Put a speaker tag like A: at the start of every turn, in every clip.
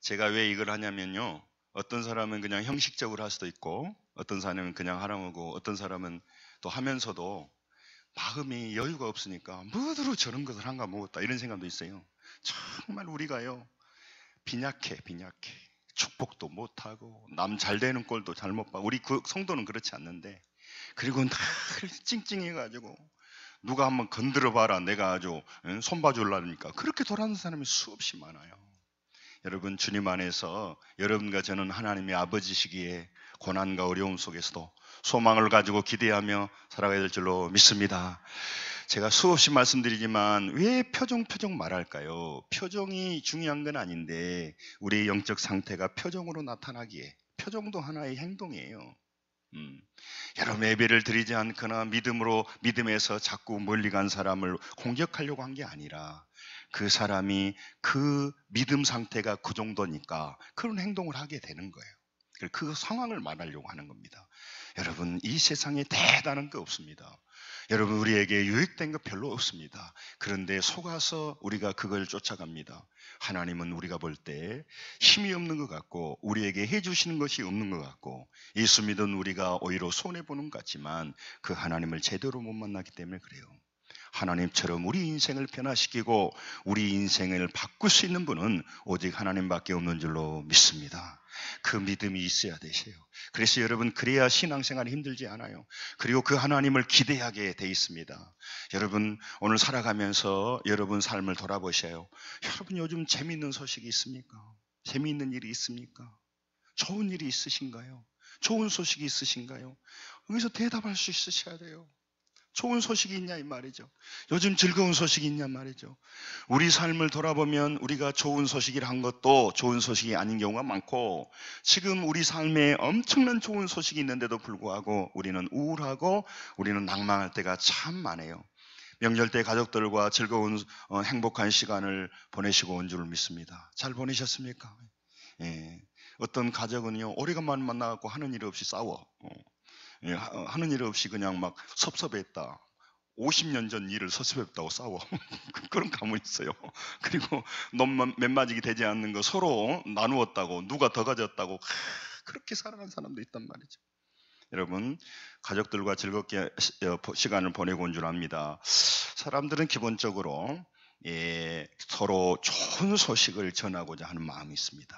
A: 제가 왜 이걸 하냐면요. 어떤 사람은 그냥 형식적으로 할 수도 있고, 어떤 사람은 그냥 하라고, 어떤 사람은 또 하면서도 마음이 여유가 없으니까 뭐더러 저런 것을 한가 먹었다 이런 생각도 있어요. 정말 우리가요, 빈약해. 축복도 못하고 남 잘 되는 꼴도 잘 못 봐. 우리 그 성도는 그렇지 않는데, 그리고 늘 찡찡해가지고 누가 한번 건드려 봐라 내가 아주 손봐 줄라니까 그렇게 돌아가는 사람이 수없이 많아요. 여러분, 주님 안에서 여러분과 저는 하나님의 아버지시기에 고난과 어려움 속에서도 소망을 가지고 기대하며 살아가야 될 줄로 믿습니다. 제가 수없이 말씀드리지만 왜 표정 말할까요? 표정이 중요한 건 아닌데 우리의 영적 상태가 표정으로 나타나기에, 표정도 하나의 행동이에요. 여러분, 예배를 드리지 않거나 믿음에서 자꾸 멀리 간 사람을 공격하려고 한 게 아니라 그 사람이 그 믿음 상태가 그 정도니까 그런 행동을 하게 되는 거예요. 그 상황을 말하려고 하는 겁니다. 여러분, 이 세상에 대단한 거 없습니다. 여러분, 우리에게 유익된 거 별로 없습니다. 그런데 속아서 우리가 그걸 쫓아갑니다. 하나님은 우리가 볼 때 힘이 없는 것 같고 우리에게 해주시는 것이 없는 것 같고 예수 믿은 우리가 오히려 손해보는 것 같지만 그 하나님을 제대로 못 만나기 때문에 그래요. 하나님처럼 우리 인생을 변화시키고 우리 인생을 바꿀 수 있는 분은 오직 하나님밖에 없는 줄로 믿습니다. 그 믿음이 있어야 되세요. 그래서 여러분, 그래야 신앙생활이 힘들지 않아요. 그리고 그 하나님을 기대하게 돼 있습니다. 여러분, 오늘 살아가면서 여러분 삶을 돌아보셔요. 여러분, 요즘 재미있는 소식이 있습니까? 재미있는 일이 있습니까? 좋은 일이 있으신가요? 좋은 소식이 있으신가요? 여기서 대답할 수 있으셔야 돼요. 좋은 소식이 있냐 이 말이죠. 요즘 즐거운 소식이 있냐 말이죠. 우리 삶을 돌아보면 우리가 좋은 소식이라 한 것도 좋은 소식이 아닌 경우가 많고, 지금 우리 삶에 엄청난 좋은 소식이 있는데도 불구하고 우리는 우울하고 우리는 낭망할 때가 참 많아요. 명절 때 가족들과 즐거운 행복한 시간을 보내시고 온 줄 믿습니다. 잘 보내셨습니까? 예. 어떤 가족은요, 오래간만에 만나고 하는 일 없이 싸워. 하는 일 없이 그냥 막 섭섭했다. 50년 전 일을 섭섭했다고 싸워. 그런 가문이 있어요. 그리고 몇 마디가 되지 않는 거 서로 나누었다고, 누가 더 가졌다고 그렇게 살아가는 사람도 있단 말이죠. 여러분, 가족들과 즐겁게 시간을 보내고 온 줄 압니다. 사람들은 기본적으로 서로 좋은 소식을 전하고자 하는 마음이 있습니다.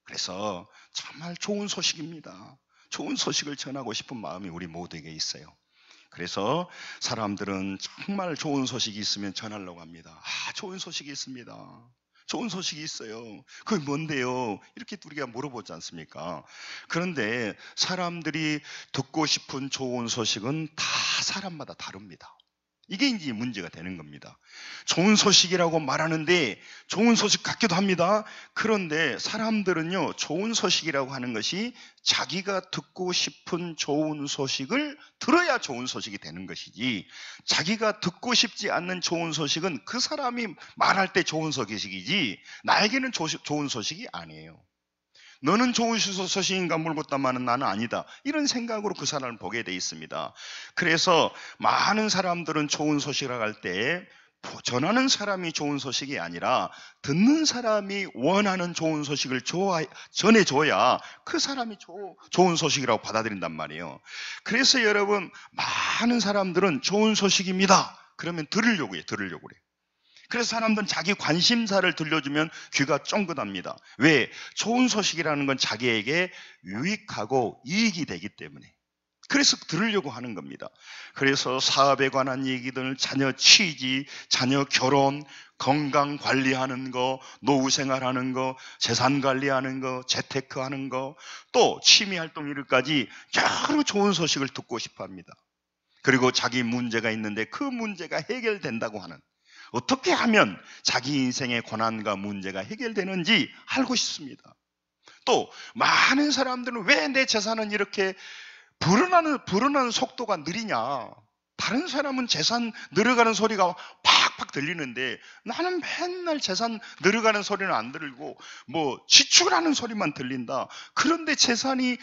A: 그래서 정말 좋은 소식입니다. 좋은 소식을 전하고 싶은 마음이 우리 모두에게 있어요. 그래서 사람들은 정말 좋은 소식이 있으면 전하려고 합니다. 좋은 소식이 있습니다. 좋은 소식이 있어요. 그게 뭔데요? 이렇게 우리가 물어보지 않습니까? 그런데 사람들이 듣고 싶은 좋은 소식은 다 사람마다 다릅니다. 이게 이제 문제가 되는 겁니다. 좋은 소식이라고 말하는데 좋은 소식 같기도 합니다. 그런데 사람들은요, 좋은 소식이라고 하는 것이 자기가 듣고 싶은 좋은 소식을 들어야 좋은 소식이 되는 것이지, 자기가 듣고 싶지 않는 좋은 소식은 그 사람이 말할 때 좋은 소식이지 나에게는 좋은 소식이 아니에요. 너는 좋은 소식인가 물었다마는 나는 아니다, 이런 생각으로 그 사람을 보게 돼 있습니다. 그래서 많은 사람들은 좋은 소식이라고 할 때 전하는 사람이 좋은 소식이 아니라 듣는 사람이 원하는 좋은 소식을 전해줘야 그 사람이 좋은 소식이라고 받아들인단 말이에요. 그래서 여러분, 많은 사람들은 좋은 소식입니다 그러면 들으려고 해요. 그래서 사람들은 자기 관심사를 들려주면 귀가 쫑긋합니다. 왜? 좋은 소식이라는 건 자기에게 유익하고 이익이 되기 때문에. 그래서 들으려고 하는 겁니다. 그래서 사업에 관한 얘기들, 자녀 취직, 자녀 결혼, 건강 관리하는 거, 노후 생활하는 거, 재산 관리하는 거, 재테크하는 거, 또 취미 활동 일까지 여러 좋은 소식을 듣고 싶어 합니다. 그리고 자기 문제가 있는데 그 문제가 해결된다고 하는, 어떻게 하면 자기 인생의 고난과 문제가 해결되는지 알고 싶습니다. 또 많은 사람들은 왜 내 재산은 이렇게 불어나는 속도가 느리냐, 다른 사람은 재산 늘어가는 소리가 팍팍 들리는데 나는 맨날 재산 늘어가는 소리는 안 들리고 지출하는 소리만 들린다. 그런데 재산이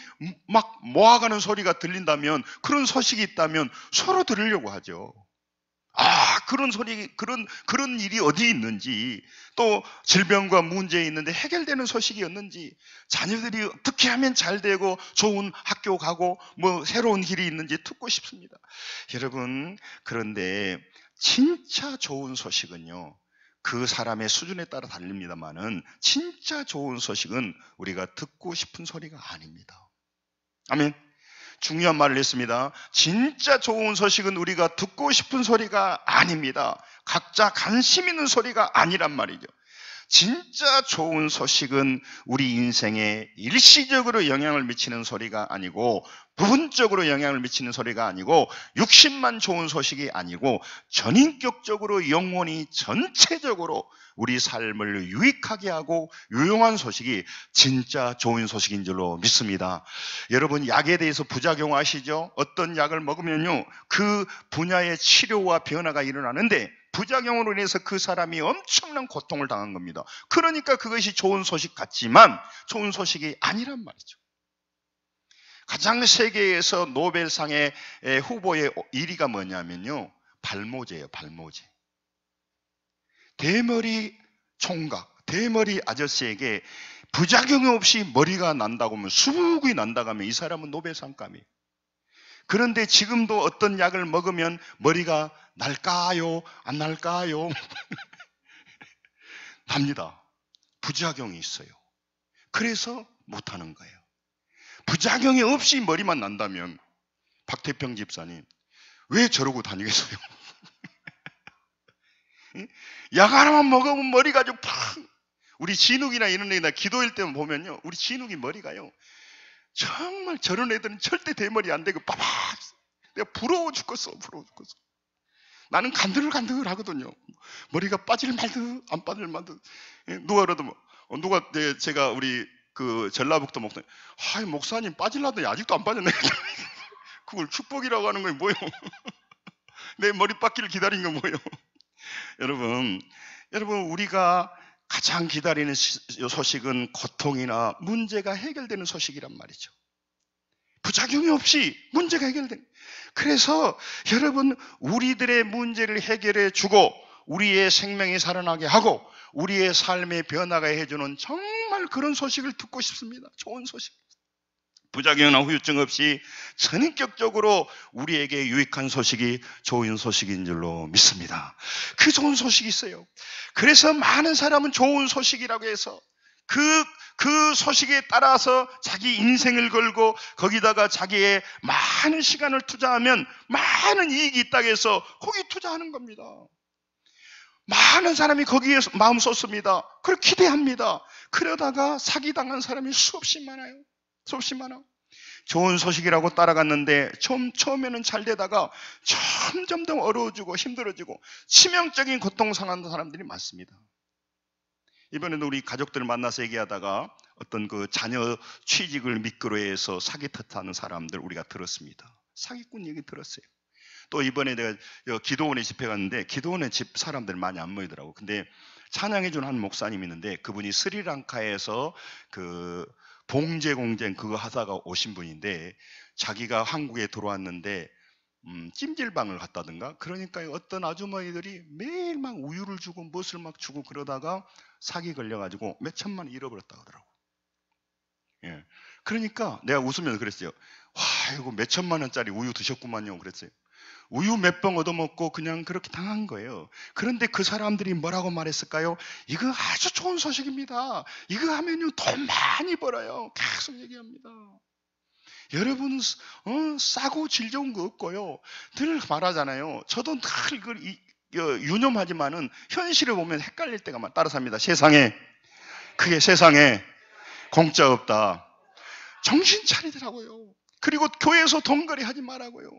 A: 막 모아가는 소리가 들린다면, 그런 소식이 있다면 서로 들으려고 하죠. 그런 일이 어디 있는지, 또 질병과 문제 있는데 해결되는 소식이 없는지, 자녀들이 어떻게 하면 잘 되고 좋은 학교 가고 뭐 새로운 길이 있는지 듣고 싶습니다. 여러분, 그런데 진짜 좋은 소식은요, 그 사람의 수준에 따라 다릅니다만은 진짜 좋은 소식은 우리가 듣고 싶은 소리가 아닙니다. 아멘. 중요한 말을 했습니다. 진짜 좋은 소식은 우리가 듣고 싶은 소리가 아닙니다. 각자 관심 있는 소리가 아니란 말이죠. 진짜 좋은 소식은 우리 인생에 일시적으로 영향을 미치는 소리가 아니고, 부분적으로 영향을 미치는 소리가 아니고, 육신만 좋은 소식이 아니고 전인격적으로 영원히 전체적으로 우리 삶을 유익하게 하고 유용한 소식이 진짜 좋은 소식인 줄로 믿습니다. 여러분, 약에 대해서 부작용 아시죠? 어떤 약을 먹으면요, 그 분야의 치료와 변화가 일어나는데 부작용으로 인해서 그 사람이 엄청난 고통을 당한 겁니다. 그러니까 그것이 좋은 소식 같지만 좋은 소식이 아니란 말이죠. 가장 세계에서 노벨상의 후보의 1위가 뭐냐면요, 발모제예요. 발모제. 대머리 총각, 대머리 아저씨에게 부작용 없이 머리가 난다고 하면, 수북이 난다고 하면 이 사람은 노벨상감이에요. 그런데 지금도 어떤 약을 먹으면 머리가 날까요? 안 날까요? 납니다. 부작용이 있어요. 그래서 못하는 거예요. 부작용이 없이 머리만 난다면 박태평 집사님 왜 저러고 다니겠어요? 약 하나만 먹으면 머리가 좀 팍. 우리 진욱이나 이런 애나 기도일 때만 보면요, 우리 진욱이 머리가요, 정말 저런 애들은 절대 대머리 안 되고 빠박. 내가 부러워 죽겠어. 나는 간들간들 하거든요. 머리가 빠질 말듯 안 빠질 말듯. 누가 그래도 누가 제가 우리 그 전라북도 목사님, 목사님 빠질라더니 아직도 안 빠졌네. 그걸 축복이라고 하는 건 뭐예요? 내 머리 빠기를 기다린 건 뭐예요? 여러분, 우리가 가장 기다리는 소식은 고통이나 문제가 해결되는 소식이란 말이죠. 부작용이 없이 문제가 해결되는. 그래서 여러분, 우리들의 문제를 해결해 주고 우리의 생명이 살아나게 하고 우리의 삶의 변화가 해주는 정말 그런 소식을 듣고 싶습니다. 좋은 소식. 부작용이나 후유증 없이 전인격적으로 우리에게 유익한 소식이 좋은 소식인 줄로 믿습니다. 그 좋은 소식이 있어요. 그래서 많은 사람은 좋은 소식이라고 해서 그 소식에 따라서 자기 인생을 걸고 거기다가 자기의 많은 시간을 투자하면 많은 이익이 있다고 해서 거기 투자하는 겁니다. 많은 사람이 거기에 마음 쏟습니다. 그걸 기대합니다. 그러다가 사기당한 사람이 수없이 많아요. 좋은 소식이라고 따라갔는데 처음에는 잘 되다가 점점 더 어려워지고 힘들어지고 치명적인 고통 상하는 사람들이 많습니다. 이번에도 우리 가족들 만나서 얘기하다가 어떤 그 자녀 취직을 미끄러 해서 사기 탓하는 사람들 우리가 들었습니다. 사기꾼 얘기 들었어요. 또 이번에 내가 기도원에 집회 갔는데 기도원에 집 사람들 많이 안 모이더라고. 근데 찬양해준 한 목사님이 있는데 그분이 스리랑카에서 그 봉제 공쟁 그거 하다가 오신 분인데 자기가 한국에 들어왔는데 찜질방을 갔다든가 그러니까 어떤 아주머니들이 매일 막 우유를 주고 무엇을 막 주고 그러다가 사기 걸려가지고 몇 천만 원 잃어버렸다고 하더라고. 예. 그러니까 내가 웃으면서 그랬어요. 와, 이거 몇 천만 원짜리 우유 드셨구만요. 그랬어요. 우유 몇 병 얻어먹고 그냥 그렇게 당한 거예요. 그런데 그 사람들이 뭐라고 말했을까요? 이거 아주 좋은 소식입니다. 이거 하면요 돈 많이 벌어요. 계속 얘기합니다. 여러분은 싸고 질 좋은 거 없고요. 늘 말하잖아요. 저도 늘 이걸 유념하지만은 현실을 보면 헷갈릴 때가 많아. 따라서 합니다. 세상에 공짜 없다. 정신 차리더라고요. 그리고 교회에서 돈거리 하지 말라고요.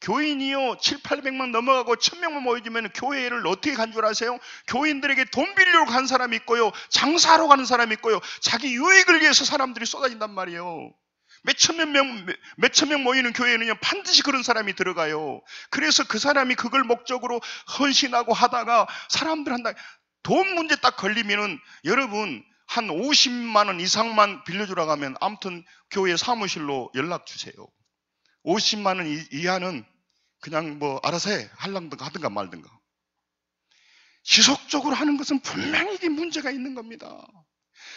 A: 교인이요 700~800만 넘어가고 1000명만 모이면 교회를 어떻게 간 줄 아세요? 교인들에게 돈 빌려고 간 사람이 있고요, 장사하러 가는 사람이 있고요, 자기 유익을 위해서 사람들이 쏟아진단 말이에요. 몇천 명 모이는 교회는요 반드시 그런 사람이 들어가요. 그래서 그 사람이 그걸 목적으로 헌신하고 하다가 사람들 한다. 돈 문제 딱 걸리면은 여러분 한 50만 원 이상만 빌려주라고 하면 아무튼 교회 사무실로 연락 주세요. 50만 원 이하는 그냥 뭐 알아서 해. 하든가 말든가. 지속적으로 하는 것은 분명히 이게 문제가 있는 겁니다.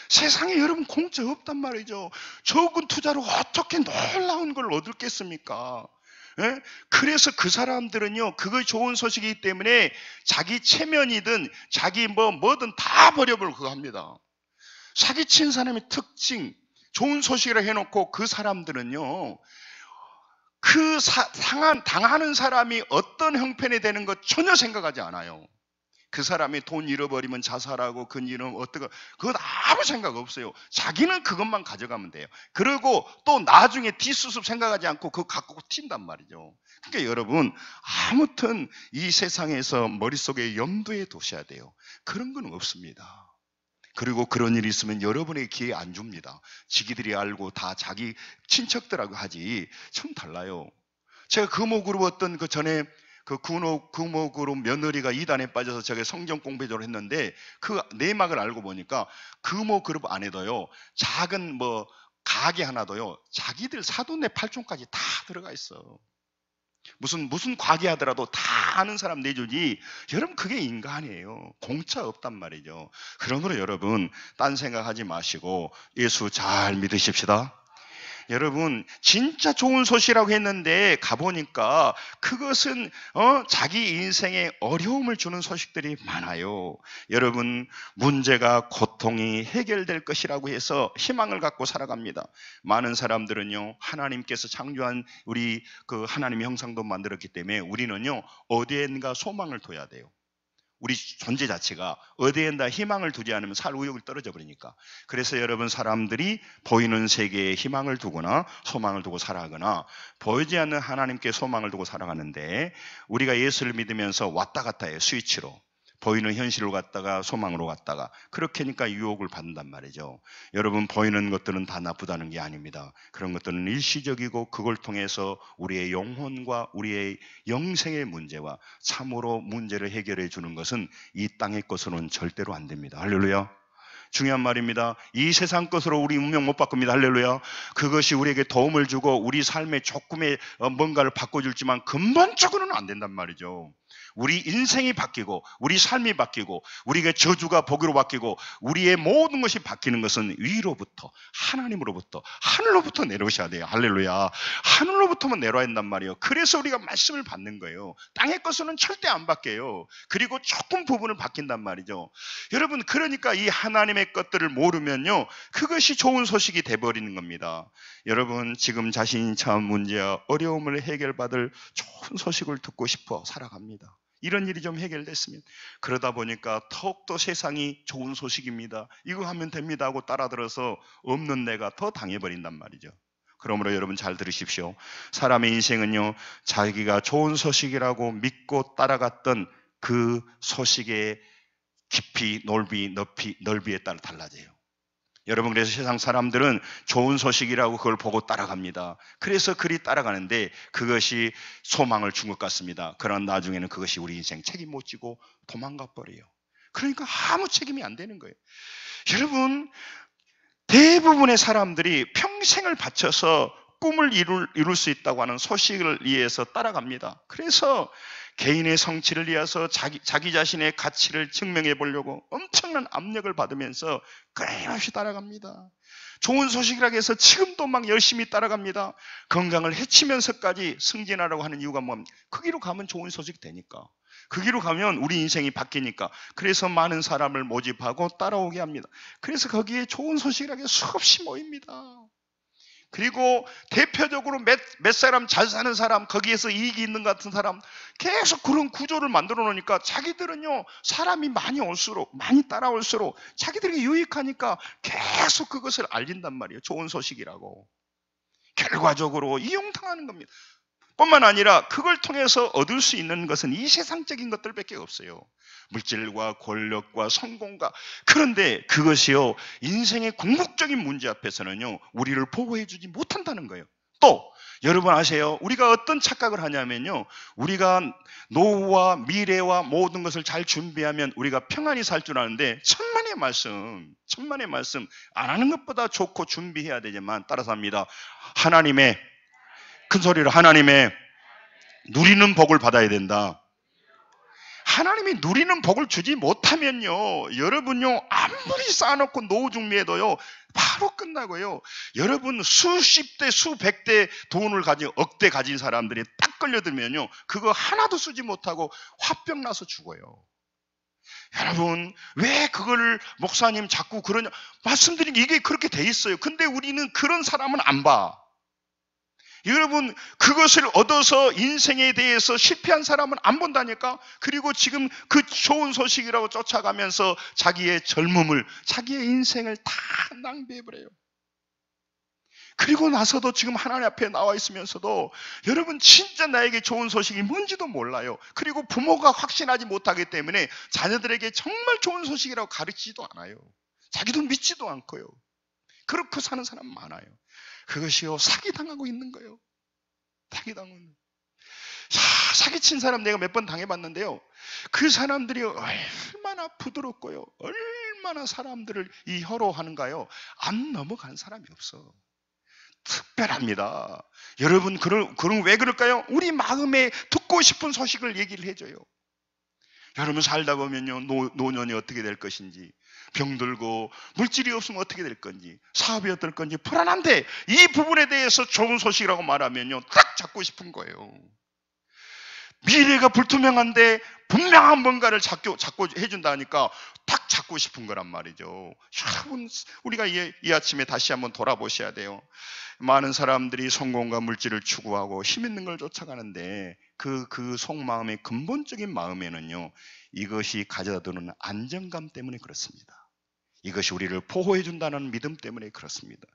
A: 세상에 여러분 공짜 없단 말이죠. 적은 투자로 어떻게 놀라운 걸 얻겠습니까? 예? 그래서 그 사람들은요, 그거 좋은 소식이기 때문에 자기 체면이든 자기 뭐든 다 버려버리고 그거 합니다. 사기친 사람의 특징, 좋은 소식이라 해놓고 그 사람들은요, 당하는 사람이 어떤 형편이 되는 것 전혀 생각하지 않아요. 그 사람이 돈 잃어버리면 자살하고 그 일은 어떻게, 그건 아무 생각 없어요. 자기는 그것만 가져가면 돼요. 그리고 또 나중에 뒷수습 생각하지 않고 그거 갖고 튄단 말이죠. 그러니까 여러분, 아무튼 이 세상에서 머릿속에 염두에 두셔야 돼요. 그런 건 없습니다. 그리고 그런 일이 있으면 여러분에게 기회 안 줍니다. 지기들이 알고 다 자기 친척들하고 하지. 참 달라요. 제가 금호그룹 어떤 그 전에 그 금호그룹 며느리가 이단에 빠져서 제가 성경 공부를 했는데 그 내막을 알고 보니까 금호그룹 안에도요, 작은 가게 하나도요, 자기들 사돈네 팔촌까지 다 들어가 있어. 무슨 과계 하더라도 다 아는 사람 내주지. 여러분, 그게 인간이에요. 공짜 없단 말이죠. 그러므로 여러분, 딴 생각하지 마시고 예수 잘 믿으십시다. 여러분, 진짜 좋은 소식이라고 했는데 가보니까 그것은 자기 인생에 어려움을 주는 소식들이 많아요. 여러분, 문제가 고통이 해결될 것이라고 해서 희망을 갖고 살아갑니다. 많은 사람들은요, 하나님께서 창조한 우리 그 하나님의 형상도 만들었기 때문에 우리는요, 어디엔가 소망을 둬야 돼요. 우리 존재 자체가 어디에다 희망을 두지 않으면 살 의욕을 떨어져 버리니까. 그래서 여러분, 사람들이 보이는 세계에 희망을 두거나 소망을 두고 살아가거나 보이지 않는 하나님께 소망을 두고 살아가는데, 우리가 예수를 믿으면서 왔다 갔다 해요. 스위치로. 보이는 현실로 갔다가 소망으로 갔다가, 그렇게 하니까 유혹을 받는단 말이죠. 여러분, 보이는 것들은 다 나쁘다는 게 아닙니다. 그런 것들은 일시적이고 그걸 통해서 우리의 영혼과 우리의 영생의 문제와 참으로 문제를 해결해 주는 것은 이 땅의 것으로는 절대로 안 됩니다. 할렐루야. 중요한 말입니다. 이 세상 것으로 우리 운명 못 바꿉니다. 할렐루야. 그것이 우리에게 도움을 주고 우리 삶의 조금의 뭔가를 바꿔줄지만 근본적으로는 안 된단 말이죠. 우리 인생이 바뀌고 우리 삶이 바뀌고 우리에게 저주가 복으로 바뀌고 우리의 모든 것이 바뀌는 것은 위로부터, 하나님으로부터, 하늘로부터 내려오셔야 돼요. 할렐루야. 하늘로부터만 내려야 한단 말이에요. 그래서 우리가 말씀을 받는 거예요. 땅의 것은 절대 안 바뀌어요. 그리고 조금 부분을 바뀐단 말이죠. 여러분, 그러니까 이 하나님의 것들을 모르면요, 그것이 좋은 소식이 돼버리는 겁니다. 여러분, 지금 자신이 처한 문제와 어려움을 해결받을 좋은 소식을 듣고 싶어 살아갑니다. 이런 일이 좀 해결됐으면. 그러다 보니까 더욱더 세상이 좋은 소식입니다, 이거 하면 됩니다 하고 따라들어서 없는 내가 더 당해버린단 말이죠. 그러므로 여러분, 잘 들으십시오. 사람의 인생은요, 자기가 좋은 소식이라고 믿고 따라갔던 그 소식의 깊이, 넓이에 따라 달라져요. 여러분, 그래서 세상 사람들은 좋은 소식이라고 그걸 보고 따라갑니다. 그래서 그리 따라가는데 그것이 소망을 준 것 같습니다. 그러나 나중에는 그것이 우리 인생 책임 못 지고 도망가 버려요. 그러니까 아무 책임이 안 되는 거예요. 여러분, 대부분의 사람들이 평생을 바쳐서 꿈을 이룰 수 있다고 하는 소식을 위해서 따라갑니다. 그래서 개인의 성취를 위해서 자기 자신의 가치를 증명해 보려고 엄청난 압력을 받으면서 끊임없이 따라갑니다. 좋은 소식이라고 해서 지금도 막 열심히 따라갑니다. 건강을 해치면서까지 승진하라고 하는 이유가 뭡니까? 그 길로 가면 좋은 소식 되니까. 그 길로 가면 우리 인생이 바뀌니까. 그래서 많은 사람을 모집하고 따라오게 합니다. 그래서 거기에 좋은 소식이라고 해서 수없이 모입니다. 그리고 대표적으로 몇 사람 잘 사는 사람, 거기에서 이익이 있는 것 같은 사람, 계속 그런 구조를 만들어 놓으니까 자기들은요, 사람이 많이 올수록, 많이 따라올수록 자기들에게 유익하니까 계속 그것을 알린단 말이에요. 좋은 소식이라고. 결과적으로 이용당하는 겁니다. 뿐만 아니라 그걸 통해서 얻을 수 있는 것은 이 세상적인 것들밖에 없어요. 물질과 권력과 성공과. 그런데 그것이요, 인생의 궁극적인 문제 앞에서는요, 우리를 보호해 주지 못한다는 거예요. 또 여러분 아세요? 우리가 어떤 착각을 하냐면요, 우리가 노후와 미래와 모든 것을 잘 준비하면 우리가 평안히 살 줄 아는데, 천만의 말씀 안 하는 것보다 좋고 준비해야 되지만 따라서 합니다. 하나님의, 큰 소리로 하나님의 누리는 복을 받아야 된다. 하나님이 누리는 복을 주지 못하면요, 여러분요, 아무리 쌓아놓고 노후중매해도요, 바로 끝나고요. 여러분 수십 대, 수백 대 돈을 가진, 억대 가진 사람들이 딱 걸려들면요, 그거 하나도 쓰지 못하고 화병 나서 죽어요. 여러분, 왜 그걸 목사님 자꾸 그러냐? 말씀드린 게 이게 그렇게 돼 있어요. 근데 우리는 그런 사람은 안 봐. 여러분, 그것을 얻어서 인생에 대해서 실패한 사람은 안 본다니까? 그리고 지금 그 좋은 소식이라고 쫓아가면서 자기의 젊음을, 자기의 인생을 다 낭비해버려요. 그리고 나서도 지금 하나님 앞에 나와 있으면서도 여러분 진짜 나에게 좋은 소식이 뭔지도 몰라요. 그리고 부모가 확신하지 못하기 때문에 자녀들에게 정말 좋은 소식이라고 가르치지도 않아요. 자기도 믿지도 않고요. 그렇게 사는 사람 많아요. 그것이요, 사기당하고 있는 거예요. 사기당하고 있는. 사기친 사람 내가 몇 번 당해봤는데요, 그 사람들이 얼마나 부드럽고요, 얼마나 사람들을 이 혀로하는가요. 안 넘어간 사람이 없어. 특별합니다. 여러분, 그럼 왜 그럴까요? 우리 마음에 듣고 싶은 소식을 얘기를 해줘요. 여러분 살다 보면요, 노년이 어떻게 될 것인지, 병들고 물질이 없으면 어떻게 될 건지, 사업이 어떨 건지 불안한데, 이 부분에 대해서 좋은 소식이라고 말하면요, 딱 잡고 싶은 거예요. 미래가 불투명한데 분명한 뭔가를 잡고 해준다니까 딱 잡고 싶은 거란 말이죠. 여러분, 우리가 이 아침에 다시 한번 돌아보셔야 돼요. 많은 사람들이 성공과 물질을 추구하고 힘 있는 걸 쫓아가는데 그 속마음의 근본적인 마음에는요, 이것이 가져다주는 안정감 때문에 그렇습니다. 이것이 우리를 보호해 준다는 믿음 때문에 그렇습니다.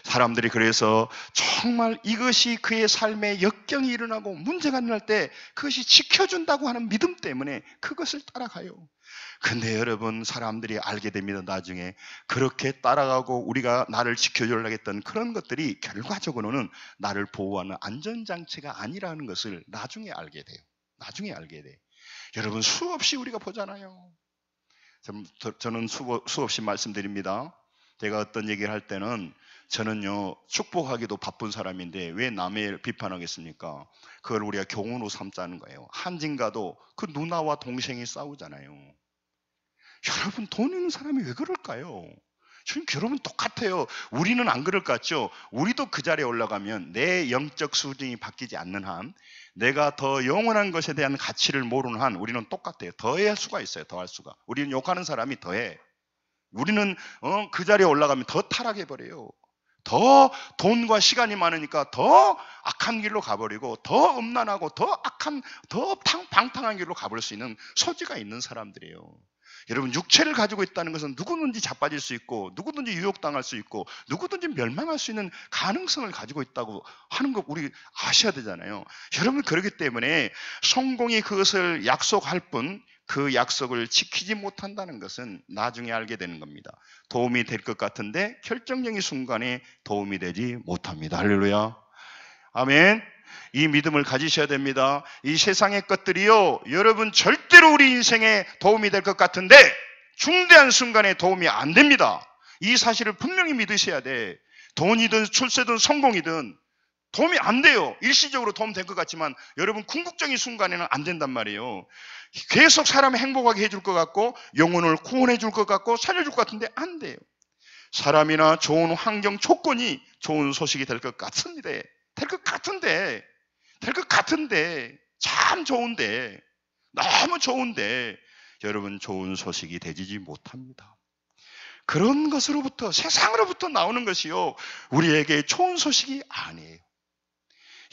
A: 사람들이 그래서 정말 이것이 그의 삶에 역경이 일어나고 문제가 일어날 때 그것이 지켜준다고 하는 믿음 때문에 그것을 따라가요. 근데 여러분, 사람들이 알게 됩니다. 나중에 그렇게 따라가고 우리가 나를 지켜주려고 했던 그런 것들이 결과적으로는 나를 보호하는 안전장치가 아니라는 것을 나중에 알게 돼요. 나중에 알게 돼. 여러분, 수없이 우리가 보잖아요. 저는 수없이 말씀드립니다. 제가 어떤 얘기를 할 때는, 저는요, 축복하기도 바쁜 사람인데 왜 남의 비판하겠습니까? 그걸 우리가 교훈으로 삼자는 거예요. 한진가도 그 누나와 동생이 싸우잖아요. 여러분, 돈 있는 사람이 왜 그럴까요? 지금 여러분 똑같아요. 우리는 안 그럴 것 같죠? 우리도 그 자리에 올라가면 내 영적 수준이 바뀌지 않는 한, 내가 더 영원한 것에 대한 가치를 모르는 한 우리는 똑같아요. 더할 수가 있어요. 더할 수가. 우리는 욕하는 사람이 더해. 우리는 그 자리에 올라가면 더 타락해버려요. 더 돈과 시간이 많으니까 더 악한 길로 가버리고, 더 음란하고 더 악한, 더 방탕한 길로 가버릴 수 있는 소지가 있는 사람들이에요. 여러분, 육체를 가지고 있다는 것은 누구든지 자빠질 수 있고, 누구든지 유혹당할 수 있고, 누구든지 멸망할 수 있는 가능성을 가지고 있다고 하는 거 우리 아셔야 되잖아요. 여러분, 그렇기 때문에 성공이 그것을 약속할 뿐 그 약속을 지키지 못한다는 것은 나중에 알게 되는 겁니다. 도움이 될 것 같은데 결정적인 순간에 도움이 되지 못합니다. 할렐루야. 아멘. 이 믿음을 가지셔야 됩니다. 이 세상의 것들이요, 여러분 절대로 우리 인생에 도움이 될 것 같은데 중대한 순간에 도움이 안 됩니다. 이 사실을 분명히 믿으셔야 돼. 돈이든 출세든 성공이든 도움이 안 돼요. 일시적으로 도움 될 것 같지만 여러분, 궁극적인 순간에는 안 된단 말이에요. 계속 사람을 행복하게 해줄 것 같고 영혼을 구원해 줄 것 같고 살려줄 것 같은데 안 돼요. 사람이나 좋은 환경 조건이 좋은 소식이 될 것 같습니다. 될 것 같은데 참 좋은데, 너무 좋은데 여러분, 좋은 소식이 되지 못합니다. 그런 것으로부터, 세상으로부터 나오는 것이요, 우리에게 좋은 소식이 아니에요.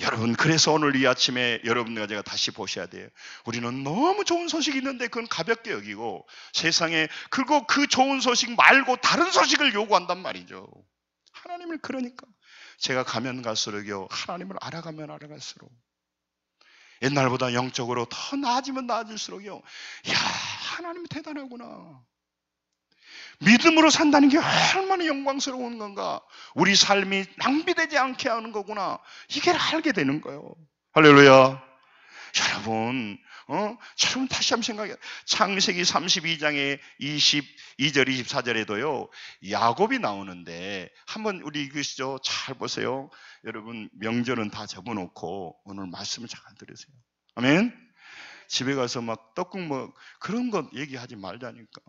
A: 여러분, 그래서 오늘 이 아침에 여러분과 제가 다시 보셔야 돼요. 우리는 너무 좋은 소식이 있는데 그건 가볍게 여기고, 세상에 그리고 그 좋은 소식 말고 다른 소식을 요구한단 말이죠. 하나님을, 그러니까 제가 가면 갈수록요, 하나님을 알아가면 알아갈수록 옛날보다 영적으로 더 나아지면 나아질수록요, 야, 하나님이 대단하구나. 믿음으로 산다는 게 얼마나 영광스러운 건가. 우리 삶이 낭비되지 않게 하는 거구나. 이게 알게 되는 거예요. 할렐루야. 여러분, 여러분 다시 한번 생각해요. 창세기 32장의 22절, 24절에도요, 야곱이 나오는데 한번 우리 읽으시죠. 잘 보세요. 여러분, 명절은 다 접어놓고 오늘 말씀을 잘 들으세요. 아멘. 집에 가서 막 떡국 그런 것 얘기하지 말자니까.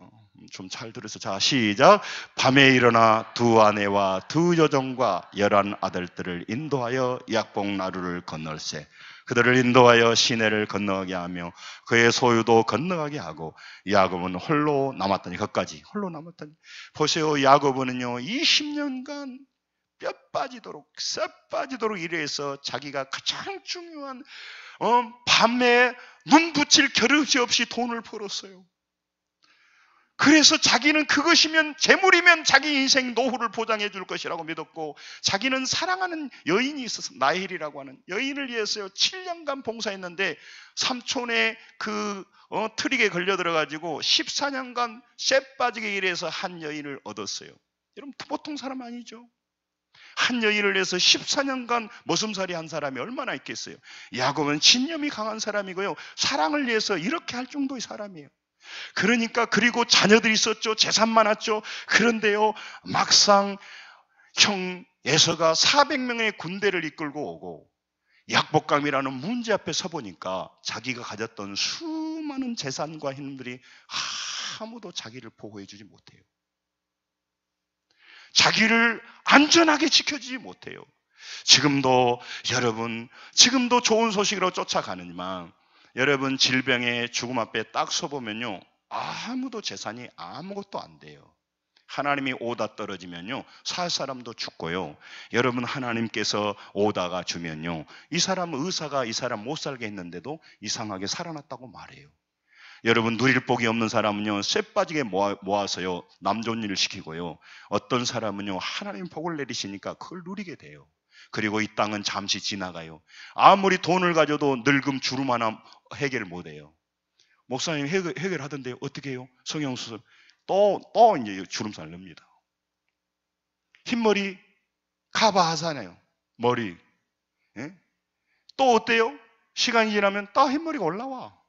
A: 좀 잘 들어서. 자, 시작. 밤에 일어나 두 아내와 두 여종과 11 아들들을 인도하여 약복 나루를 건널세. 그들을 인도하여 시내를 건너가게 하며 그의 소유도 건너가게 하고 야곱은 홀로 남았더니, 거기까지 홀로 남았더니. 보세요, 야곱은요 20년간 뼈 빠지도록 싹 빠지도록 일해서 자기가 가장 중요한 밤에 눈 붙일 겨를이 없이 돈을 벌었어요. 그래서 자기는 그것이면, 재물이면 자기 인생 노후를 보장해 줄 것이라고 믿었고, 자기는 사랑하는 여인이 있어서 나헬이라고 하는 여인을 위해서요 7년간 봉사했는데 삼촌의 그 트릭에 걸려 들어가지고 14년간 쇠 빠지게 일해서 한 여인을 얻었어요. 여러분, 보통 사람 아니죠. 한 여인을 위해서 14년간 머슴살이 한 사람이 얼마나 있겠어요. 야곱은 신념이 강한 사람이고요, 사랑을 위해서 이렇게 할 정도의 사람이에요. 그러니까, 그리고 자녀들이 있었죠. 재산 많았죠. 그런데요, 막상 형 에서가 400명의 군대를 이끌고 오고 약복강이라는 문제 앞에 서보니까 자기가 가졌던 수많은 재산과 힘들이 아무도 자기를 보호해 주지 못해요. 자기를 안전하게 지켜주지 못해요. 지금도 여러분, 지금도 좋은 소식으로 쫓아가느니만 여러분, 질병의 죽음 앞에 딱 서보면요 아무도 재산이 아무것도 안 돼요. 하나님이 오다 떨어지면요 살 사람도 죽고요, 여러분 하나님께서 오다가 주면요 이 사람, 의사가 이 사람 못 살게 했는데도 이상하게 살아났다고 말해요. 여러분, 누릴 복이 없는 사람은요 쇠 빠지게 모아서요 남 좋은 일을 시키고요, 어떤 사람은요 하나님 복을 내리시니까 그걸 누리게 돼요. 그리고 이 땅은 잠시 지나가요. 아무리 돈을 가져도 늙음 주름 하나 해결 못해요. 목사님 해결하던데 어떻게 해요? 성형수술 또 이제 주름살 납니다. 흰머리 커버하잖아요. 머리. 예? 또 어때요? 시간이 지나면 또 흰머리가 올라와.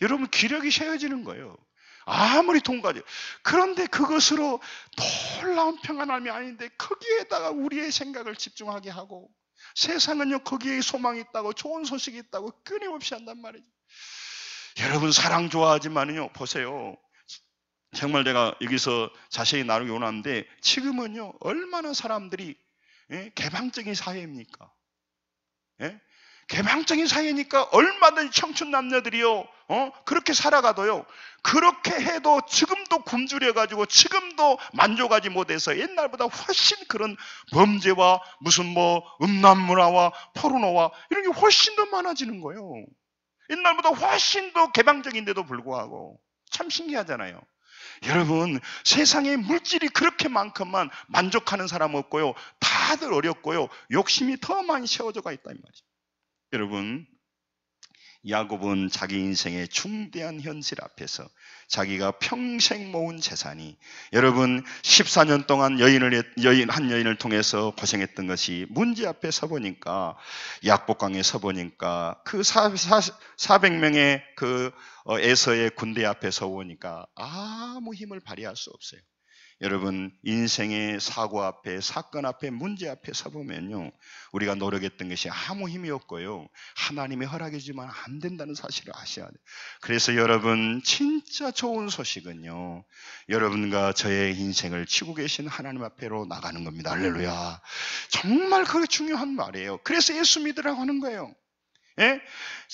A: 여러분, 기력이 쇠해지는 거예요. 아무리 돈 가져. 그런데 그것으로 놀라운 평안함이 아닌데 거기에다가 우리의 생각을 집중하게 하고, 세상은요 거기에 소망이 있다고, 좋은 소식이 있다고 끊임없이 한단 말이죠. 여러분, 사랑 좋아하지만요, 보세요, 정말 내가 여기서 자세히 나누기 원하는데, 지금은요 얼마나 사람들이 개방적인 사회입니까? 개방적인 사회니까 얼마든지 청춘 남녀들이요 그렇게 살아가도요, 그렇게 해도 지금도 굶주려가지고 지금도 만족하지 못해서 옛날보다 훨씬 그런 범죄와 무슨 음란 문화와 포르노와 이런 게 훨씬 더 많아지는 거예요. 옛날보다 훨씬 더 개방적인데도 불구하고. 참 신기하잖아요. 여러분, 세상에 물질이 그렇게 많건만 만족하는 사람 없고요, 다들 어렵고요, 욕심이 더 많이 채워져가 있다 이 말이죠. 여러분, 야곱은 자기 인생의 중대한 현실 앞에서 자기가 평생 모은 재산이, 여러분 14년 동안 한 여인을 통해서 고생했던 것이 문제 앞에 서보니까, 약복강에 서보니까 그 400명의 그 에서의 군대 앞에 서보니까 아무 힘을 발휘할 수 없어요. 여러분, 인생의 사고 앞에, 사건 앞에, 문제 앞에 서보면요 우리가 노력했던 것이 아무 힘이 없고요, 하나님의 허락이지만 안 된다는 사실을 아셔야 돼요. 그래서 여러분, 진짜 좋은 소식은요 여러분과 저의 인생을 치고 계신 하나님 앞에로 나가는 겁니다. 할렐루야. 정말 그게 중요한 말이에요. 그래서 예수 믿으라고 하는 거예요.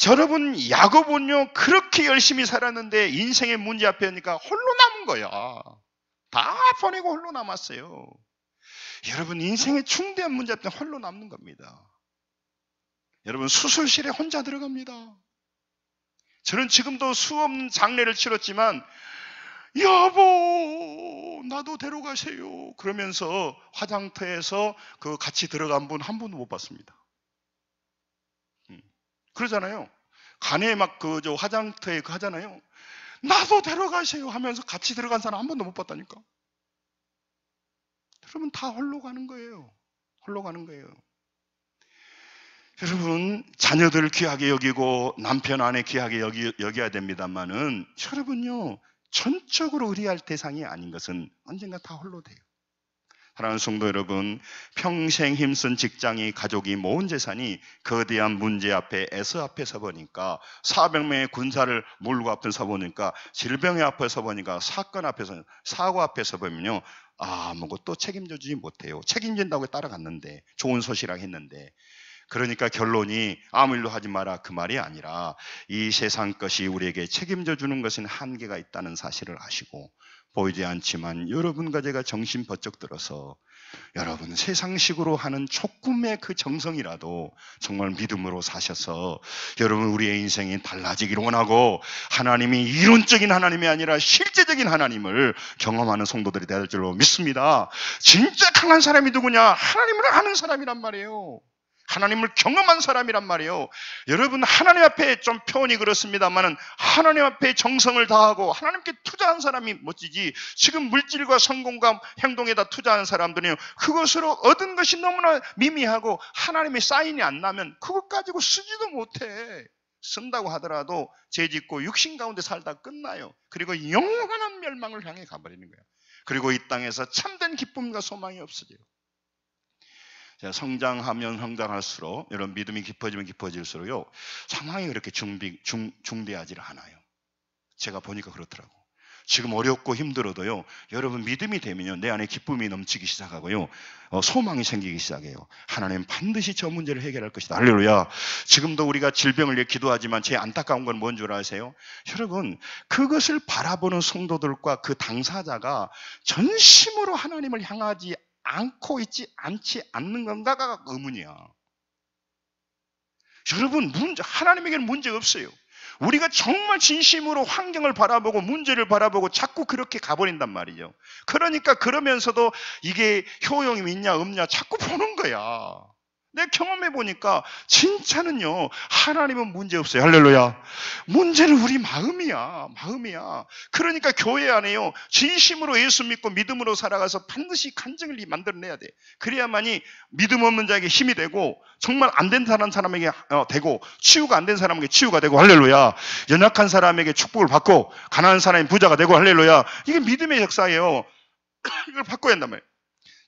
A: 여러분, 야곱은요 그렇게 열심히 살았는데 인생의 문제 앞에 오니까 홀로 남은 거야. 다 보내고 홀로 남았어요. 여러분, 인생의 중대한 문제 앞에 홀로 남는 겁니다. 여러분, 수술실에 혼자 들어갑니다. 저는 지금도 수없는 장례를 치렀지만, 여보 나도 데려가세요 그러면서 화장터에서 그 같이 들어간 분 한 분도 못 봤습니다. 그러잖아요. 간에 막 저 화장터에 하잖아요. 나도 데려가세요 하면서 같이 들어간 사람 한 번도 못 봤다니까. 여러분, 다 홀로 가는 거예요. 홀로 가는 거예요. 여러분, 자녀들 귀하게 여기고 남편 아내 귀하게 여겨야 됩니다만은, 여러분요 전적으로 의리할 대상이 아닌 것은 언젠가 다 홀로 돼요. 사랑하는 성도 여러분, 평생 힘쓴 직장이, 가족이, 모은 재산이 거대한 문제 앞에, 애서 앞에 서보니까, 400명의 군사를 몰고 앞에 서보니까, 질병의 앞에 서보니까, 사건 앞에서, 사고 앞에 서보면요, 아무것도 책임져주지 못해요. 책임진다고 따라갔는데, 좋은 소식이라고 했는데, 그러니까 결론이 아무 일도 하지 마라 그 말이 아니라, 이 세상 것이 우리에게 책임져 주는 것은 한계가 있다는 사실을 아시고, 보이지 않지만 여러분과 제가 정신 번쩍 들어서 여러분 세상식으로 하는 조금의 그 정성이라도 정말 믿음으로 사셔서 여러분 우리의 인생이 달라지기를 원하고, 하나님이 이론적인 하나님이 아니라 실제적인 하나님을 경험하는 성도들이 될 줄로 믿습니다. 진짜 강한 사람이 누구냐? 하나님을 아는 사람이란 말이에요. 하나님을 경험한 사람이란 말이에요. 여러분 하나님 앞에, 좀 표현이 그렇습니다만 하나님 앞에 정성을 다하고 하나님께 투자한 사람이 멋지지, 지금 물질과 성공과 행동에다 투자한 사람들은 그것으로 얻은 것이 너무나 미미하고 하나님의 사인이 안 나면 그것 가지고 쓰지도 못해. 쓴다고 하더라도 죄짓고 육신 가운데 살다 끝나요. 그리고 영원한 멸망을 향해 가버리는 거예요. 그리고 이 땅에서 참된 기쁨과 소망이 없어져요. 성장하면 성장할수록, 여러분 믿음이 깊어지면 깊어질수록요, 상황이 그렇게 중대하지 않아요. 제가 보니까 그렇더라고. 지금 어렵고 힘들어도요, 여러분 믿음이 되면요, 내 안에 기쁨이 넘치기 시작하고요, 소망이 생기기 시작해요. 하나님 반드시 저 문제를 해결할 것이다. 할렐루야. 지금도 우리가 질병을 위해 기도하지만 제 안타까운 건 뭔 줄 아세요? 여러분, 그것을 바라보는 성도들과 그 당사자가 전심으로 하나님을 향하지 않고 있지 않는 건가가 의문이야. 여러분, 하나님에게는 문제 없어요. 우리가 정말 진심으로 환경을 바라보고 문제를 바라보고 자꾸 그렇게 가버린단 말이죠. 그러니까 그러면서도 이게 효용이 있냐 없냐 자꾸 보는 거야. 내가 경험해 보니까 진짜는요, 하나님은 문제 없어요. 할렐루야. 문제는 우리 마음이야. 그러니까 교회 안에요, 진심으로 예수 믿고 믿음으로 살아가서 반드시 간증을 만들어내야 돼. 그래야만이 믿음 없는 자에게 힘이 되고, 정말 안 된 사람에게 되고, 치유가 안 된 사람에게 치유가 되고, 할렐루야. 연약한 사람에게 축복을 받고, 가난한 사람이 부자가 되고, 할렐루야. 이게 믿음의 역사예요. 이걸 바꿔야 한단 말이에요.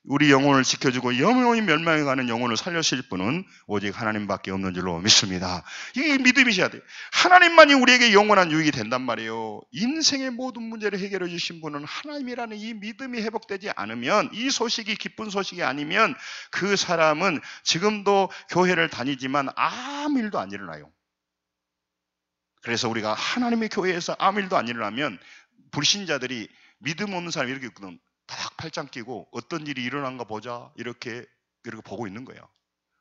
A: 우리 영혼을 지켜주고 영원히 멸망해 가는 영혼을 살려주실 분은 오직 하나님밖에 없는 줄로 믿습니다. 이게 믿음이셔야 돼요. 하나님만이 우리에게 영원한 유익이 된단 말이에요. 인생의 모든 문제를 해결해 주신 분은 하나님이라는 이 믿음이 회복되지 않으면, 이 소식이 기쁜 소식이 아니면 그 사람은 지금도 교회를 다니지만 아무 일도 안 일어나요. 그래서 우리가 하나님의 교회에서 아무 일도 안 일어나면 불신자들이, 믿음 없는 사람이 이렇게 있거든. 딱 팔짱 끼고 어떤 일이 일어난가 보자, 이렇게 보고 있는 거야.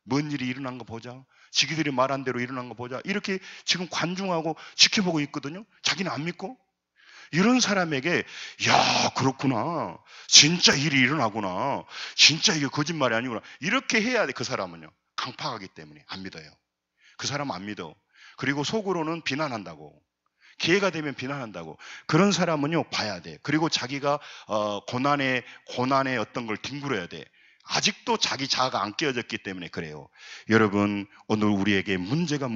A: 뭔 일이 일어난가 보자, 지기들이 말한 대로 일어난가 보자, 이렇게 지금 관중하고 지켜보고 있거든요. 자기는 안 믿고. 이런 사람에게, 야, 그렇구나, 진짜 일이 일어나구나, 진짜 이게 거짓말이 아니구나, 이렇게 해야 돼. 그 사람은요, 강팍하기 때문에 안 믿어요. 그 사람은 안 믿어. 그리고 속으로는 비난한다고, 기회가 되면 비난한다고. 그런 사람은요, 봐야 돼. 그리고 자기가 고난의 어떤 걸 뒹굴어야 돼. 아직도 자기 자아가 안 깨어졌기 때문에 그래요. 여러분, 오늘 우리에게 문제가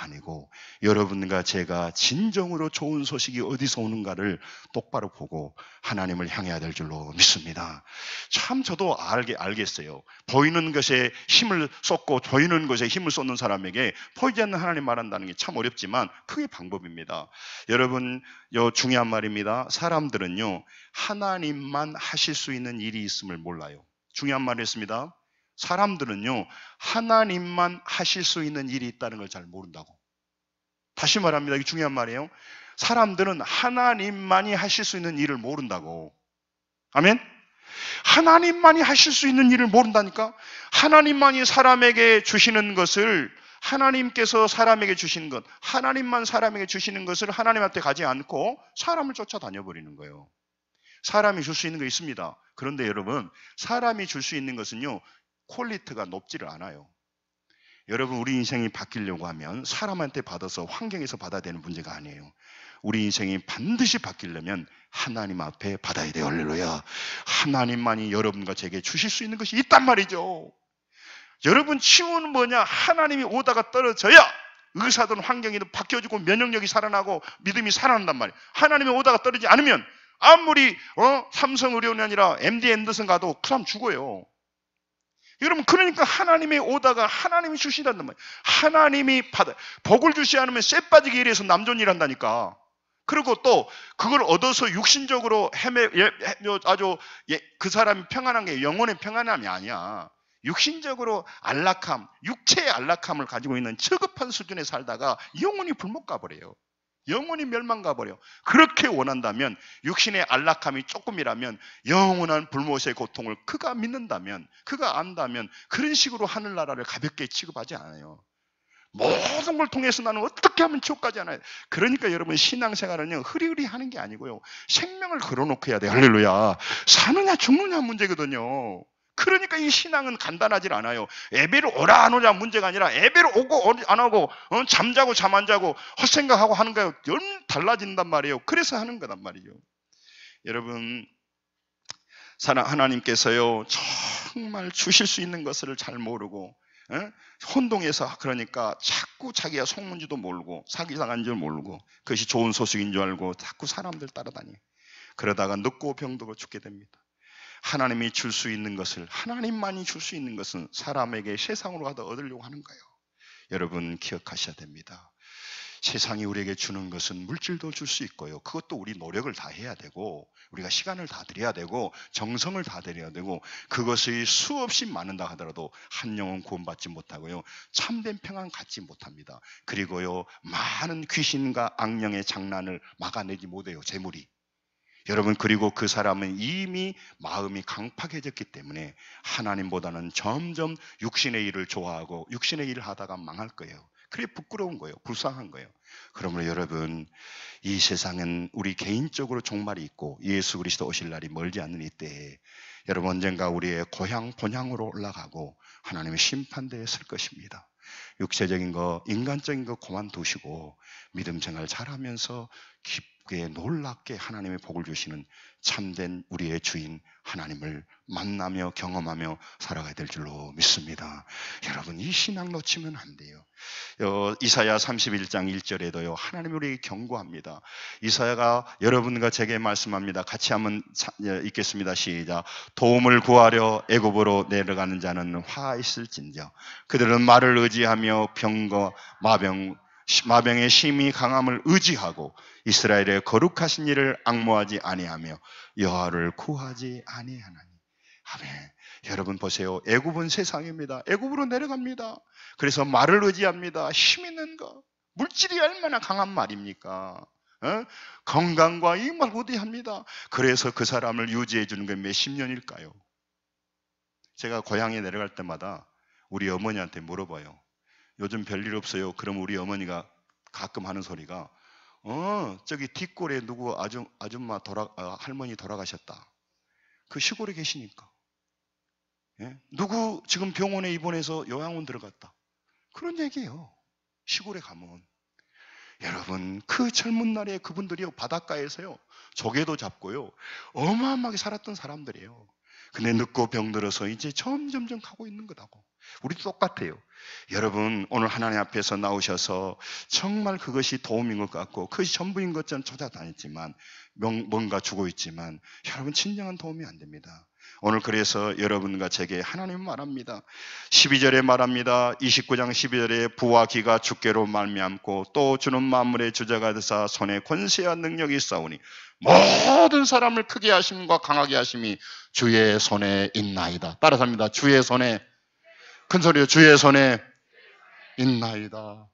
A: 아니고, 여러분과 제가 진정으로 좋은 소식이 어디서 오는가를 똑바로 보고 하나님을 향해야 될 줄로 믿습니다. 참 저도 알겠어요. 보이는 것에 힘을 쏟고 보이는 것에 힘을 쏟는 사람에게 보이지 않는 하나님 말한다는 게 참 어렵지만 그게 방법입니다. 여러분, 중요한 말입니다. 사람들은요, 하나님만 하실 수 있는 일이 있음을 몰라요. 중요한 말이었습니다. 사람들은요, 하나님만 하실 수 있는 일이 있다는 걸 잘 모른다고. 다시 말합니다. 이게 중요한 말이에요. 사람들은 하나님만이 하실 수 있는 일을 모른다고. 아멘? 하나님만이 하실 수 있는 일을 모른다니까? 하나님만이 사람에게 주시는 것을, 하나님께서 사람에게 주시는 것, 하나님만 사람에게 주시는 것을 하나님한테 가지 않고 사람을 쫓아다녀 버리는 거예요. 사람이 줄 수 있는 거 있습니다. 그런데 여러분, 사람이 줄 수 있는 것은요, 퀄리티가 높지를 않아요. 여러분, 우리 인생이 바뀌려고 하면 사람한테 받아서, 환경에서 받아야 되는 문제가 아니에요. 우리 인생이 반드시 바뀌려면 하나님 앞에 받아야 돼요. 할렐루야. 하나님만이 여러분과 제게 주실 수 있는 것이 있단 말이죠. 여러분, 치유는 뭐냐? 하나님이 오다가 떨어져야 의사든 환경이든 바뀌어지고 면역력이 살아나고 믿음이 살아난단 말이에요. 하나님이 오다가 떨어지지 않으면 아무리 삼성의료원이 아니라 MD 앤더슨 가도 그 사람 죽어요. 여러분, 그러니까 하나님이 오다가 하나님이 주시란단 말이에요. 하나님이 복을 주시 않으면 쇠 빠지게 일해서 남존일한다니까. 그리고 또 그걸 얻어서 육신적으로 아주 그 사람이 평안한 게 영혼의 평안함이 아니야. 육신적으로 안락함, 육체의 안락함을 가지고 있는 처급한 수준에 살다가 영혼이 불못 가버려요. 영혼이 멸망 가버려. 그렇게 원한다면, 육신의 안락함이 조금이라면 영원한 불못의 고통을 그가 믿는다면, 그가 안다면 그런 식으로 하늘나라를 가볍게 취급하지 않아요. 모든 걸 통해서 나는 어떻게 하면 지옥 가지 않아요. 그러니까 여러분, 신앙생활은요, 흐리흐리 하는 게 아니고요, 생명을 걸어놓고 해야 돼요. 할렐루야. 사느냐 죽느냐 문제거든요. 그러니까 이 신앙은 간단하지 않아요. 예배를 오라 안 오냐 문제가 아니라, 예배를 오고 안 오고, 잠자고 잠 안 자고 헛생각하고 하는 거예요. 달라진단 말이에요. 그래서 하는 거단 말이에요. 여러분, 하나님께서요, 정말 주실 수 있는 것을 잘 모르고, 혼동해서, 그러니까 자꾸 자기가 속는지도 모르고 사기당한 줄 모르고 그것이 좋은 소식인 줄 알고 자꾸 사람들 따라다니, 그러다가 늙고 병들고 죽게 됩니다. 하나님이 줄 수 있는 것을, 하나님만이 줄 수 있는 것은 사람에게 세상으로 가서 얻으려고 하는 거예요. 여러분, 기억하셔야 됩니다. 세상이 우리에게 주는 것은 물질도 줄 수 있고요, 그것도 우리 노력을 다 해야 되고, 우리가 시간을 다 드려야 되고, 정성을 다 드려야 되고, 그것이 수없이 많은다 하더라도 한 영혼 구원받지 못하고요, 참된 평안 갖지 못합니다. 그리고요, 많은 귀신과 악령의 장난을 막아내지 못해요, 재물이. 여러분, 그리고 그 사람은 이미 마음이 강팍해졌기 때문에 하나님보다는 점점 육신의 일을 좋아하고 육신의 일을 하다가 망할 거예요. 그게 부끄러운 거예요. 불쌍한 거예요. 그러므로 여러분, 이 세상은 우리 개인적으로 종말이 있고 예수 그리스도 오실 날이 멀지 않는 이때에 여러분, 언젠가 우리의 고향 본향으로 올라가고 하나님의 심판대에 설 것입니다. 육체적인 거, 인간적인 거 그만두시고 믿음 생활 잘하면서 깊게 놀랍게 하나님의 복을 주시는 참된 우리의 주인 하나님을 만나며 경험하며 살아가야 될 줄로 믿습니다. 여러분, 이 신앙 놓치면 안 돼요. 이사야 31장 1절에도요, 하나님이 우리에게 경고합니다. 이사야가 여러분과 제게 말씀합니다. 같이 한번 읽겠습니다. 시작. 도움을 구하려 애굽으로 내려가는 자는 화 있을진저, 그들은 말을 의지하며 병과 마병의 심히 강함을 의지하고 이스라엘의 거룩하신 일을 앙모하지 아니하며 여호와를 구하지 아니하나니. 아멘. 여러분 보세요. 애굽은 세상입니다. 애굽으로 내려갑니다. 그래서 말을 의지합니다. 힘 있는 거. 물질이 얼마나 강한 말입니까? 건강과 이 말 의지합니다. 그래서 그 사람을 유지해 주는 게 몇십 년일까요? 제가 고향에 내려갈 때마다 우리 어머니한테 물어봐요. 요즘 별일 없어요. 그럼 우리 어머니가 가끔 하는 소리가, 저기 뒷골에 누구 아줌마 할머니 돌아가셨다. 그 시골에 계시니까. 예? 누구 지금 병원에 입원해서 요양원 들어갔다. 그런 얘기예요. 시골에 가면. 여러분, 그 젊은 날에 그분들이요, 바닷가에서요, 조개도 잡고요, 어마어마하게 살았던 사람들이에요. 근데 늙고 병들어서 이제 점점점 가고 있는 거라고. 우리도 똑같아요. 여러분, 오늘 하나님 앞에서 나오셔서 정말 그것이 도움인 것 같고 그것이 전부인 것처럼 찾아다녔지만, 뭔가 주고 있지만 여러분, 진정한 도움이 안 됩니다. 오늘 그래서 여러분과 제게 하나님 말합니다. 12절에 말합니다. 29장 12절에 부와 기가 주께로 말미암고 또 주는 만물의 주자가 되사 손에 권세와 능력이 있사오니 모든 사람을 크게 하심과 강하게 하심이 주의 손에 있나이다. 따라서 합니다. 주의 손에, 큰 소리로 주의 손에 있나이다.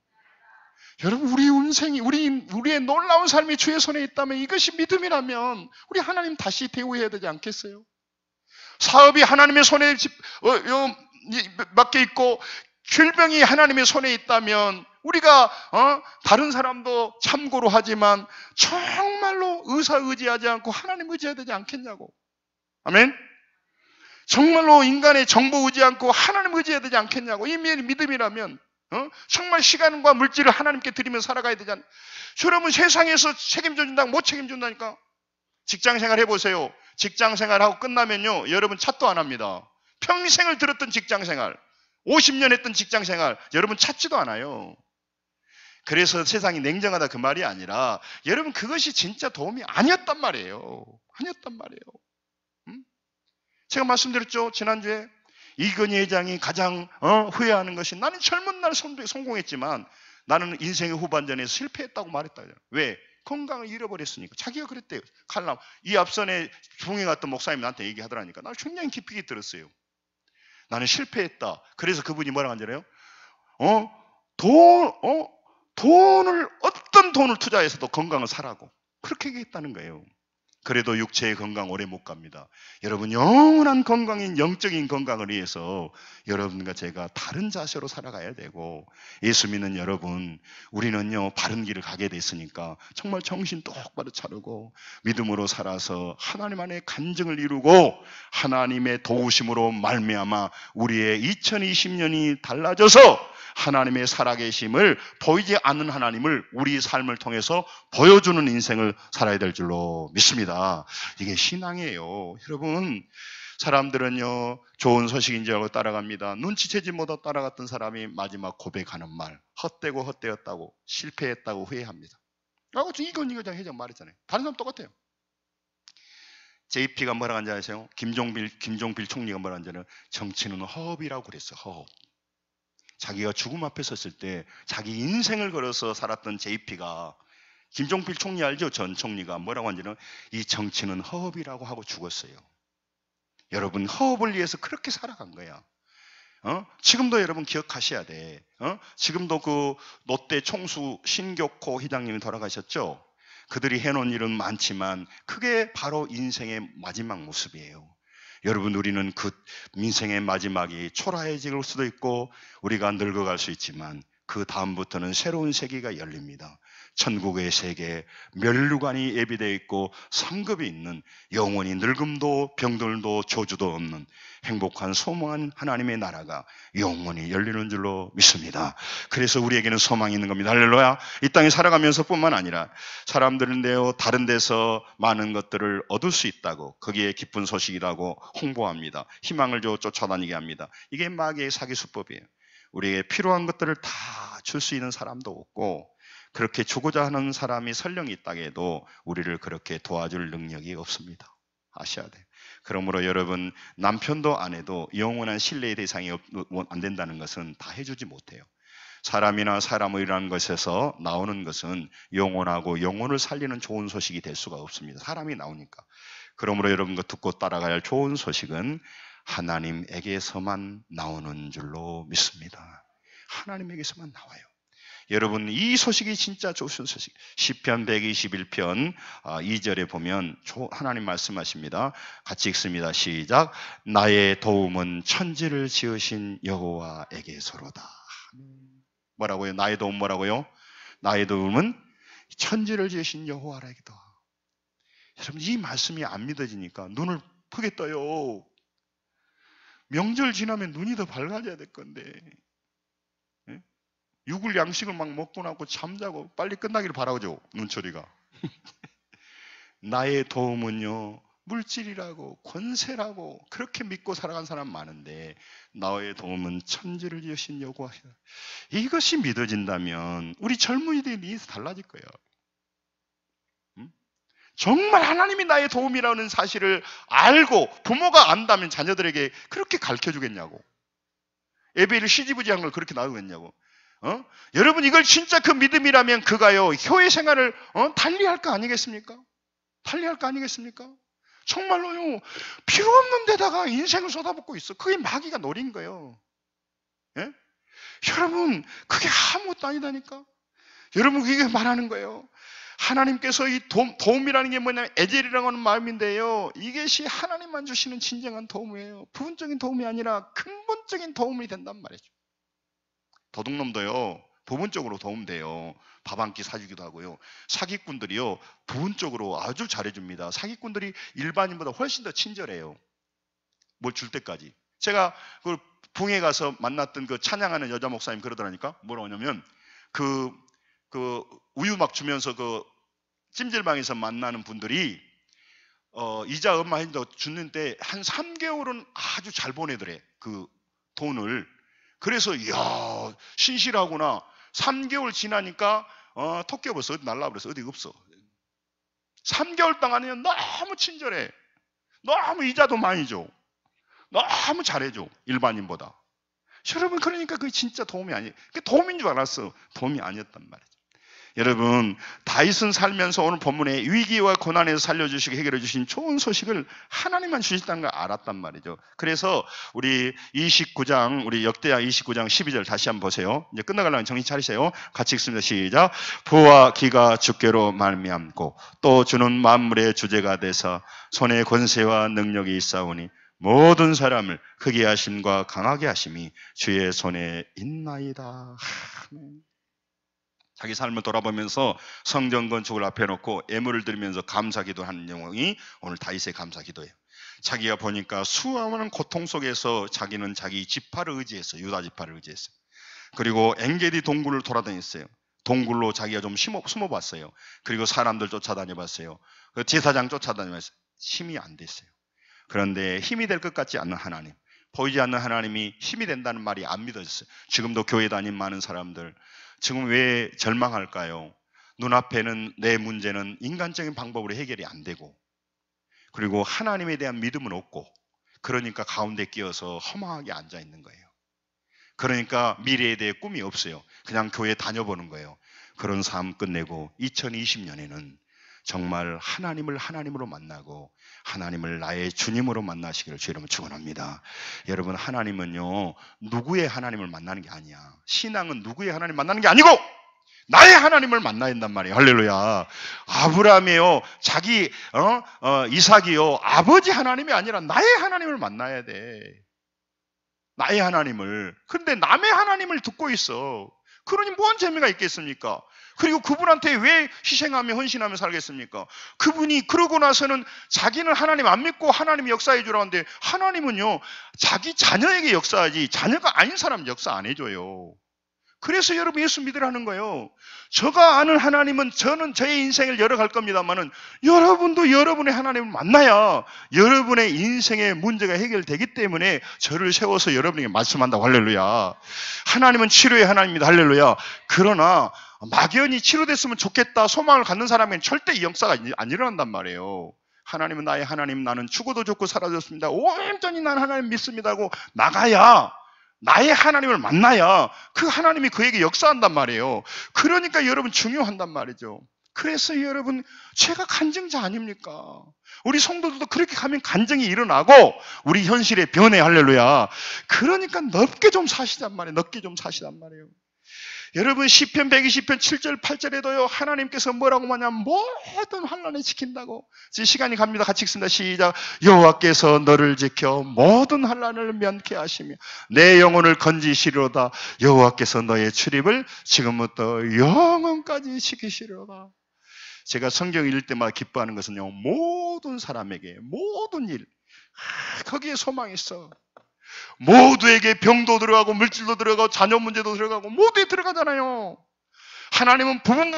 A: 여러분, 우리 인생이, 우리의 놀라운 삶이 주의 손에 있다면, 이것이 믿음이라면 우리 하나님 다시 대우해야 되지 않겠어요? 사업이 하나님의 손에 맡겨 있고 질병이 하나님의 손에 있다면 우리가 다른 사람도 참고로 하지만 정말로 의사 의지하지 않고 하나님 의지해야 되지 않겠냐고. 아멘. 정말로 인간의 정보 의지 않고 하나님 의지해야 되지 않겠냐고. 이 믿음이라면 정말 시간과 물질을 하나님께 드리며 살아가야 되지 않나. 여러분, 세상에서 책임져 준다고 못 책임준다니까. 직장생활 해보세요. 직장생활하고 끝나면요, 여러분 찾도 안 합니다. 평생을 들었던 직장생활, 50년 했던 직장생활, 여러분 찾지도 않아요. 그래서 세상이 냉정하다 그 말이 아니라 여러분 그것이 진짜 도움이 아니었단 말이에요. 아니었단 말이에요. 제가 말씀드렸죠. 지난주에 이건희 회장이 가장 후회하는 것이 나는 젊은 날 성공했지만 나는 인생의 후반전에서 실패했다고 말했다. 왜? 건강을 잃어버렸으니까. 자기가 그랬대요. 칼럼. 이 앞선에 중에 갔던 목사님이 나한테 얘기하더라니까. 나 굉장히 깊이 들었어요. 나는 실패했다. 그래서 그분이 뭐라고 하잖아요. 어떤 돈을 투자해서도 건강을 사라고. 그렇게 얘기했다는 거예요. 그래도 육체의 건강 오래 못 갑니다. 여러분 영원한 건강인 영적인 건강을 위해서 여러분과 제가 다른 자세로 살아가야 되고, 예수 믿는 여러분, 우리는요 바른 길을 가게 됐으니까 정말 정신 똑바로 차리고 믿음으로 살아서 하나님 안에 간증을 이루고 하나님의 도우심으로 말미암아 우리의 2020년이 달라져서 하나님의 살아계심을, 보이지 않는 하나님을 우리 삶을 통해서 보여주는 인생을 살아야 될 줄로 믿습니다. 이게 신앙이에요. 여러분, 사람들은요 좋은 소식인 줄 알고 따라갑니다. 눈치채지 못하고 따라갔던 사람이 마지막 고백하는 말, 헛되고 헛되었다고, 실패했다고 후회합니다. 이건 회장 말했잖아요. 다른 사람 똑같아요. JP가 뭐라고 하는지 아세요? 김종필 총리가 뭐라고 하는지 아세요? 정치는 허업이라고 그랬어요. 허업. 자기가 죽음 앞에 섰을 때 자기 인생을 걸어서 살았던 JP가, 김종필 총리 알죠? 전 총리가 뭐라고 하는지는 이 정치는 허업이라고 하고 죽었어요. 여러분 허업을 위해서 그렇게 살아간 거야. 지금도 여러분 기억하셔야 돼. 지금도 그 롯데 총수 신교코 회장님이 돌아가셨죠? 그들이 해놓은 일은 많지만 그게 바로 인생의 마지막 모습이에요. 여러분, 우리는 그 인생의 마지막이 초라해질 수도 있고 우리가 늙어갈 수 있지만 그 다음부터는 새로운 세계가 열립니다. 천국의 세계, 면류관이 예비되어 있고 상급이 있는, 영원히 늙음도 병들도 저주도 없는 행복한 소망한 하나님의 나라가 영원히 열리는 줄로 믿습니다. 그래서 우리에게는 소망이 있는 겁니다. 할렐루야. 이 땅에 살아가면서 뿐만 아니라 사람들은요 다른 데서 많은 것들을 얻을 수 있다고, 거기에 기쁜 소식이라고 홍보합니다. 희망을 쫓아다니게 합니다. 이게 마귀의 사기 수법이에요. 우리에게 필요한 것들을 다 줄 수 있는 사람도 없고, 그렇게 주고자 하는 사람이 설령 있다고 해도 우리를 그렇게 도와줄 능력이 없습니다. 아셔야 돼요. 그러므로 여러분, 남편도 아내도 영원한 신뢰의 대상이 안 된다는 것은 다 해주지 못해요. 사람이나 사람이라는 것에서 나오는 것은 영원하고 영혼을 살리는 좋은 소식이 될 수가 없습니다. 사람이 나오니까. 그러므로 여러분과 듣고 따라가야 할 좋은 소식은 하나님에게서만 나오는 줄로 믿습니다. 하나님에게서만 나와요. 여러분, 이 소식이 진짜 좋은 소식. 시편 121편 2절에 보면 하나님 말씀하십니다. 같이 읽습니다. 시작. 나의 도움은 천지를 지으신 여호와에게서로다. 뭐라고요? 나의 도움 뭐라고요? 나의 도움은 천지를 지으신 여호와에게다. 여러분, 이 말씀이 안 믿어지니까 눈을 크게 떠요. 명절 지나면 눈이 더 밝아져야 될 건데, 6일 양식을 막 먹고 나고 잠자고 빨리 끝나기를 바라죠, 눈초리가. 나의 도움은요 물질이라고 권세라고 그렇게 믿고 살아간 사람 많은데, 나의 도움은 천지를 지으신 여호와시다. 이것이 믿어진다면 우리 젊은이들의 인생이 달라질 거예요. 정말 하나님이 나의 도움이라는 사실을 알고 부모가 안다면 자녀들에게 그렇게 가르쳐주겠냐고. 에베를 시지부지한 걸 그렇게 놔두겠냐고. 여러분, 이걸 진짜 그 믿음이라면 그가요 교회 생활을 달리할 거 아니겠습니까? 달리할 거 아니겠습니까? 정말로요 필요 없는 데다가 인생을 쏟아붓고 있어. 그게 마귀가 노린 거예요. 예? 여러분, 그게 아무것도 아니다니까. 여러분, 그게 말하는 거예요. 하나님께서 이 도움이라는 게 뭐냐면 에젤이라고 하는 마음인데요, 이것이 하나님만 주시는 진정한 도움이에요. 부분적인 도움이 아니라 근본적인 도움이 된단 말이죠. 도둑놈도요 부분적으로 도움돼요. 밥 한 끼 사주기도 하고요. 사기꾼들이요 부분적으로 아주 잘해줍니다. 사기꾼들이 일반인보다 훨씬 더 친절해요. 뭘 줄 때까지. 제가 그 붕에 가서 만났던 그 찬양하는 여자 목사님 그러더라니까. 뭐라고 하냐면 그 우유 막 주면서 그 찜질방에서 만나는 분들이 이자 얼마 해도 주는데 한 3개월은 아주 잘 보내더래, 그 돈을. 그래서 이야 신실하구나. 3개월 지나니까 토끼가 벌써 어디 날라버렸어. 어디 없어. 3개월 동안은 너무 친절해. 너무 이자도 많이 줘. 너무 잘해줘. 일반인보다. 여러분, 그러니까 그게 진짜 도움이 아니에요. 그게 도움인 줄 알았어. 도움이 아니었단 말이죠. 여러분, 다윗은 살면서 오늘 본문에 위기와 고난에서 살려주시고 해결해 주신 좋은 소식을 하나님만 주셨다는 걸 알았단 말이죠. 그래서 우리 29장, 우리 역대하 29장 12절 다시 한번 보세요. 이제 끝나가려면 정신 차리세요. 같이 읽습니다. 시작. 부와 기가 주께로 말미암고 또 주는 만물의 주제가 돼서 손에 권세와 능력이 있사오니 모든 사람을 크게 하심과 강하게 하심이 주의 손에 있나이다. 자기 삶을 돌아보면서 성전 건축을 앞에 놓고 예물을 드리면서 감사기도 하는 내용이 오늘 다윗의 감사기도예요. 자기가 보니까 수많은 고통 속에서 자기는 자기 지파를 의지했어요. 유다 지파를 의지했어요. 그리고 엔게디 동굴을 돌아다녔어요. 동굴로 자기가 좀 숨어봤어요. 그리고 사람들 쫓아다녀봤어요. 그 제사장 쫓아다녀봤어요. 힘이 안 됐어요. 그런데 힘이 될 것 같지 않는 하나님, 보이지 않는 하나님이 힘이 된다는 말이 안 믿어졌어요. 지금도 교회 다닌 많은 사람들 지금 왜 절망할까요? 눈앞에는 내 문제는 인간적인 방법으로 해결이 안 되고, 그리고 하나님에 대한 믿음은 없고, 그러니까 가운데 끼어서 허망하게 앉아 있는 거예요. 그러니까 미래에 대해 꿈이 없어요. 그냥 교회 다녀보는 거예요. 그런 삶 끝내고 2020년에는 정말 하나님을 하나님으로 만나고 하나님을 나의 주님으로 만나시기를 주의 이름으로 축원합니다. 여러분, 하나님은요 누구의 하나님을 만나는 게 아니야. 신앙은 누구의 하나님 만나는 게 아니고 나의 하나님을 만나야 된단 말이에요. 할렐루야. 아브라함이요, 자기 이삭이요, 아버지 하나님이 아니라 나의 하나님을 만나야 돼. 나의 하나님을. 근데 남의 하나님을 듣고 있어. 그러니 뭔 재미가 있겠습니까? 그리고 그분한테 왜 희생하며 헌신하며 살겠습니까? 그분이 그러고 나서는 자기는 하나님 안 믿고 하나님이 역사해 주라는데, 하나님은요 자기 자녀에게 역사하지 자녀가 아닌 사람 역사 안 해줘요. 그래서 여러분 예수 믿으라는 거예요. 제가 아는 하나님은 저는 저의 인생을 열어갈 겁니다만은 여러분도 여러분의 하나님을 만나야 여러분의 인생의 문제가 해결되기 때문에 저를 세워서 여러분에게 말씀한다고. 할렐루야. 하나님은 치료의 하나님입니다. 할렐루야. 그러나 막연히 치료됐으면 좋겠다 소망을 갖는 사람에게는 절대 이 역사가 안 일어난단 말이에요. 하나님은 나의 하나님, 나는 죽어도 좋고 살아졌습니다, 온전히 난 하나님 믿습니다 하고 나가야, 나의 하나님을 만나야 그 하나님이 그에게 역사한단 말이에요. 그러니까 여러분 중요한단 말이죠. 그래서 여러분, 제가 간증자 아닙니까? 우리 성도들도 그렇게 가면 간증이 일어나고 우리 현실의 변해. 할렐루야. 그러니까 넓게 좀 사시단 말이에요. 넓게 좀 사시단 말이에요. 여러분, 시편 120편 7절 8절에도요 하나님께서 뭐라고 하냐면 모든 환난에 지킨다고. 이제 시간이 갑니다. 같이 읽습니다. 시작. 여호와께서 너를 지켜 모든 환난을 면케 하시며 내 영혼을 건지시리로다. 여호와께서 너의 출입을 지금부터 영원까지 지키시리로다. 제가 성경 읽을 때마다 기뻐하는 것은요, 모든 사람에게 모든 일, 거기에 소망이 있어. 모두에게 병도 들어가고 물질도 들어가고 자녀 문제도 들어가고 모두에 들어가잖아요. 하나님은 부분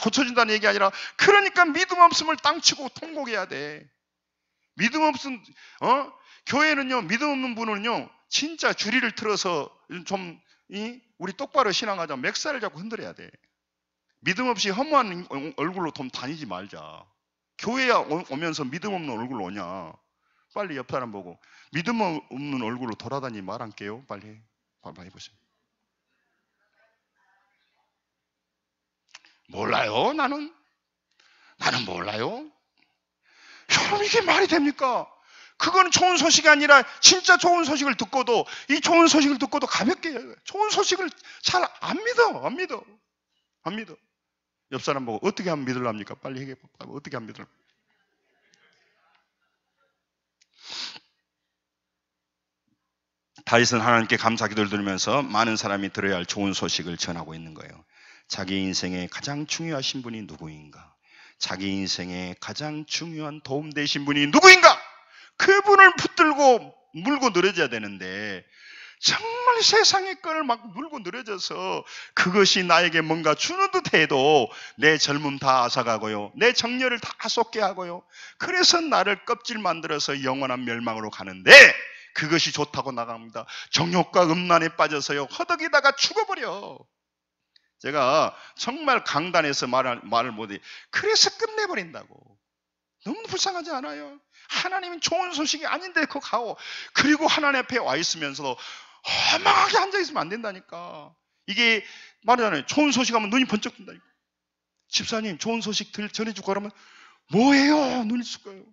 A: 고쳐준다는 얘기 아니라, 그러니까 믿음 없음을 땅치고 통곡해야 돼. 믿음 없음, 교회는요, 믿음 없는 분은요 진짜 주리를 틀어서 좀 우리 똑바로 신앙하자 맥살을 잡고 흔들어야 돼. 믿음 없이 허무한 얼굴로 좀 다니지 말자. 교회에 오면서 믿음 없는 얼굴로 오냐? 빨리 옆 사람 보고 믿음 없는 얼굴로 돌아다니지 말할게요. 빨리 해보세요. 몰라요. 나는 몰라요. 여러분, 이게 말이 됩니까? 그거는 좋은 소식이 아니라 진짜 좋은 소식을 듣고도, 이 좋은 소식을 듣고도 가볍게, 좋은 소식을 잘 안 믿어. 옆 사람 보고 어떻게 하면 믿으랍니까? 빨리 얘기해 봐. 어떻게 하면 믿으랍니까? 다윗은 하나님께 감사 기도를 드리면서 많은 사람이 들어야 할 좋은 소식을 전하고 있는 거예요. 자기 인생에 가장 중요하신 분이 누구인가? 자기 인생에 가장 중요한 도움 되신 분이 누구인가? 그분을 붙들고 물고 늘어져야 되는데, 정말 세상의 끈을 막 물고 늘어져서 그것이 나에게 뭔가 주는 듯 해도 내 젊음 다 앗아가고요, 내 정열을 다 쏟게 하고요, 그래서 나를 껍질 만들어서 영원한 멸망으로 가는데, 그것이 좋다고 나갑니다. 정욕과 음란에 빠져서요 허덕이다가 죽어버려. 제가 정말 강단에서 말을 못해. 그래서 끝내버린다고. 너무 불쌍하지 않아요? 하나님은 좋은 소식이 아닌데 그거 가고, 그리고 하나님 앞에 와 있으면서도 허망하게 앉아있으면 안 된다니까. 이게 말하잖아요. 좋은 소식 하면 눈이 번쩍 뜬다니까. 집사님 좋은 소식 전해주고 그러면 뭐예요? 눈이 쑥어요.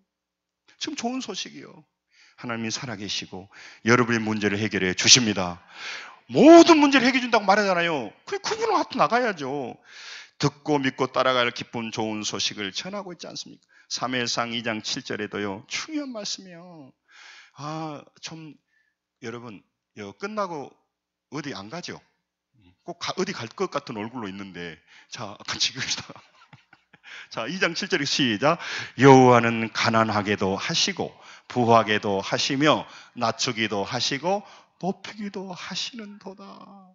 A: 지금 좋은 소식이요. 하나님이 살아계시고 여러분의 문제를 해결해 주십니다. 모든 문제를 해결해 준다고 말하잖아요. 그분을 갖고 나가야죠. 듣고 믿고 따라갈 기쁜 좋은 소식을 전하고 있지 않습니까? 사무엘상 2장 7절에도요. 중요한 말씀이에요. 여러분 끝나고 어디 안 가죠? 꼭 어디 갈 것 같은 얼굴로 있는데, 자, 같이 읽읍시다. 자, 2장 7절에 시작. 여호와는 가난하게도 하시고 부하게도 하시며 낮추기도 하시고 높이기도 하시는도다.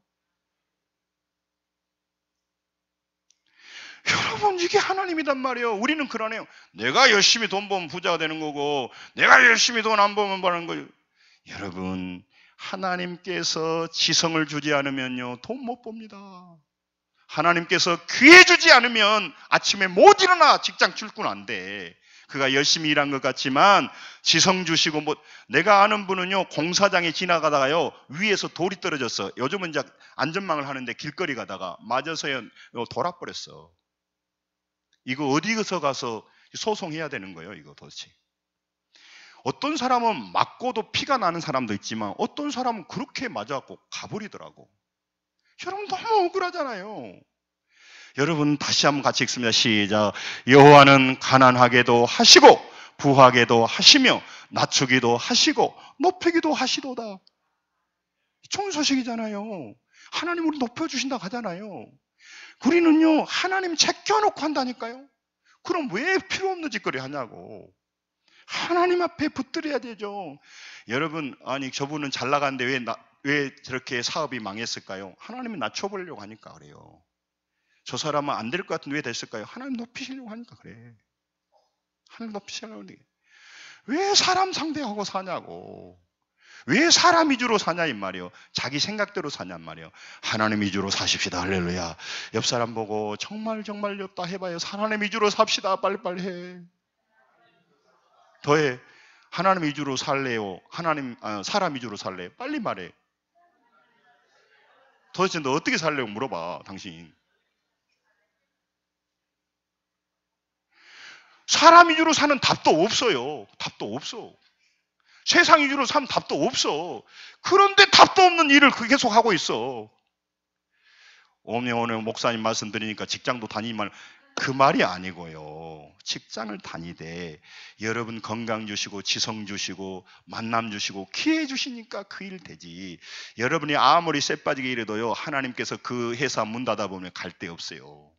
A: 여러분, 이게 하나님이단 말이에요. 우리는 그러네요. 내가 열심히 돈 벌면 부자가 되는 거고, 내가 열심히 돈 안 벌면 버는 거예요. 여러분, 하나님께서 지성을 주지 않으면요, 돈 못 법니다. 하나님께서 기회 주지 않으면 아침에 못 일어나. 직장 출근 안 돼. 그가 열심히 일한 것 같지만 지성 주시고, 내가 아는 분은요, 공사장에 지나가다가요, 위에서 돌이 떨어졌어. 요즘은 이제 안전망을 하는데 길거리 가다가 맞아서요, 돌아버렸어. 이거 어디서 가서 소송해야 되는 거예요, 이거 도대체. 어떤 사람은 맞고도 피가 나는 사람도 있지만 어떤 사람은 그렇게 맞아갖고 가버리더라고. 여러분, 너무 억울하잖아요. 여러분, 다시 한번 같이 읽습니다. 시작. 여호와는 가난하게도 하시고 부하게도 하시며 낮추기도 하시고 높이기도 하시도다. 좋은 소식이잖아요. 하나님 우리 높여주신다고 하잖아요. 우리는요, 하나님 제껴놓고 한다니까요. 그럼 왜 필요 없는 짓거리 하냐고. 하나님 앞에 붙들어야 되죠. 여러분, 아니 저분은 잘 나가는데 왜 저렇게 사업이 망했을까요? 하나님이 낮춰보려고 하니까 그래요. 저 사람은 안 될 것 같은데 왜 됐을까요? 하나님 높이시려고 하니까 그래. 하나님 높이시려고 하니까. 왜 사람 상대하고 사냐고. 왜 사람 위주로 사냐 이 말이에요. 자기 생각대로 사냔 말이에요. 하나님 위주로 사십시다. 할렐루야. 옆 사람 보고 정말 없다 해봐요. 하나님 위주로 삽시다. 빨리빨리 해. 더해. 하나님 위주로 살래요? 사람 위주로 살래요? 빨리 말해. 도대체 너 어떻게 살래요? 물어봐, 당신. 사람 위주로 사는 답도 없어요. 답도 없어. 세상 위주로 사는 답도 없어. 그런데 답도 없는 일을 계속 하고 있어. 오늘 목사님 말씀 드리니까 직장도 다니지만 그 말이 아니고요. 직장을 다니되 여러분 건강 주시고 지성 주시고 만남 주시고 기회 주시니까 그 일 되지. 여러분이 아무리 쇠 빠지게 일해도요, 하나님께서 그 회사 문 닫아 보면 갈 데 없어요.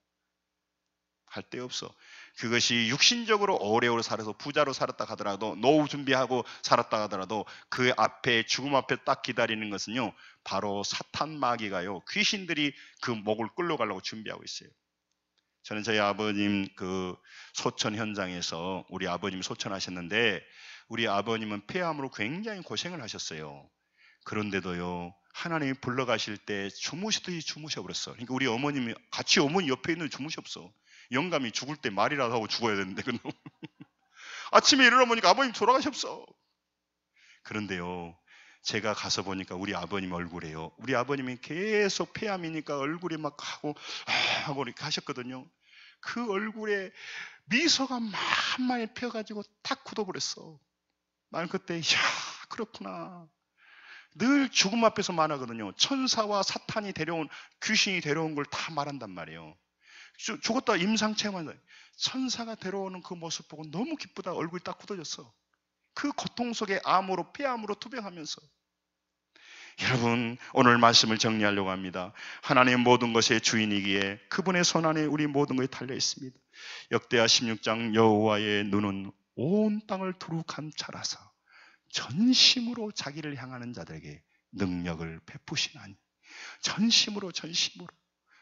A: 갈 데 없어. 그것이 육신적으로 오래오래 살아서 부자로 살았다 하더라도, 노후 준비하고 살았다 하더라도 그 앞에, 죽음 앞에 딱 기다리는 것은요, 바로 사탄 마귀가요, 귀신들이 그 목을 끌려가려고 준비하고 있어요. 저는 저희 아버님 그 소천 현장에서, 우리 아버님 소천하셨는데 우리 아버님은 폐암으로 굉장히 고생을 하셨어요. 그런데도요, 하나님이 불러가실 때 주무시더니 주무셔버렸어. 그러니까 우리 어머님이 같이 어머니 옆에 있는 주무셨어. 영감이 죽을 때 말이라도 하고 죽어야 되는데 아침에 일어나 보니까 아버님 돌아가셨어. 그런데요, 제가 가서 보니까 우리 아버님 얼굴에요, 우리 아버님이 계속 폐암이니까 얼굴이 막 하고 이렇게 하셨거든요. 그 얼굴에 미소가 만만히 펴가지고 탁 굳어버렸어. 나는 그때 그렇구나. 늘 죽음 앞에서 말하거든요. 천사와 사탄이 데려온, 귀신이 데려온 걸 다 말한단 말이에요. 죽었다 임상 체험한다. 천사가 데려오는 그 모습 보고 너무 기쁘다. 얼굴이 딱 굳어졌어. 그 고통 속에 암으로, 폐암으로 투병하면서. 여러분, 오늘 말씀을 정리하려고 합니다. 하나님 모든 것의 주인이기에 그분의 손 안에 우리 모든 것이 달려 있습니다. 역대하 16장 여호와의 눈은 온 땅을 두루 감찰하사 전심으로 자기를 향하는 자들에게 능력을 베푸시나니. 전심으로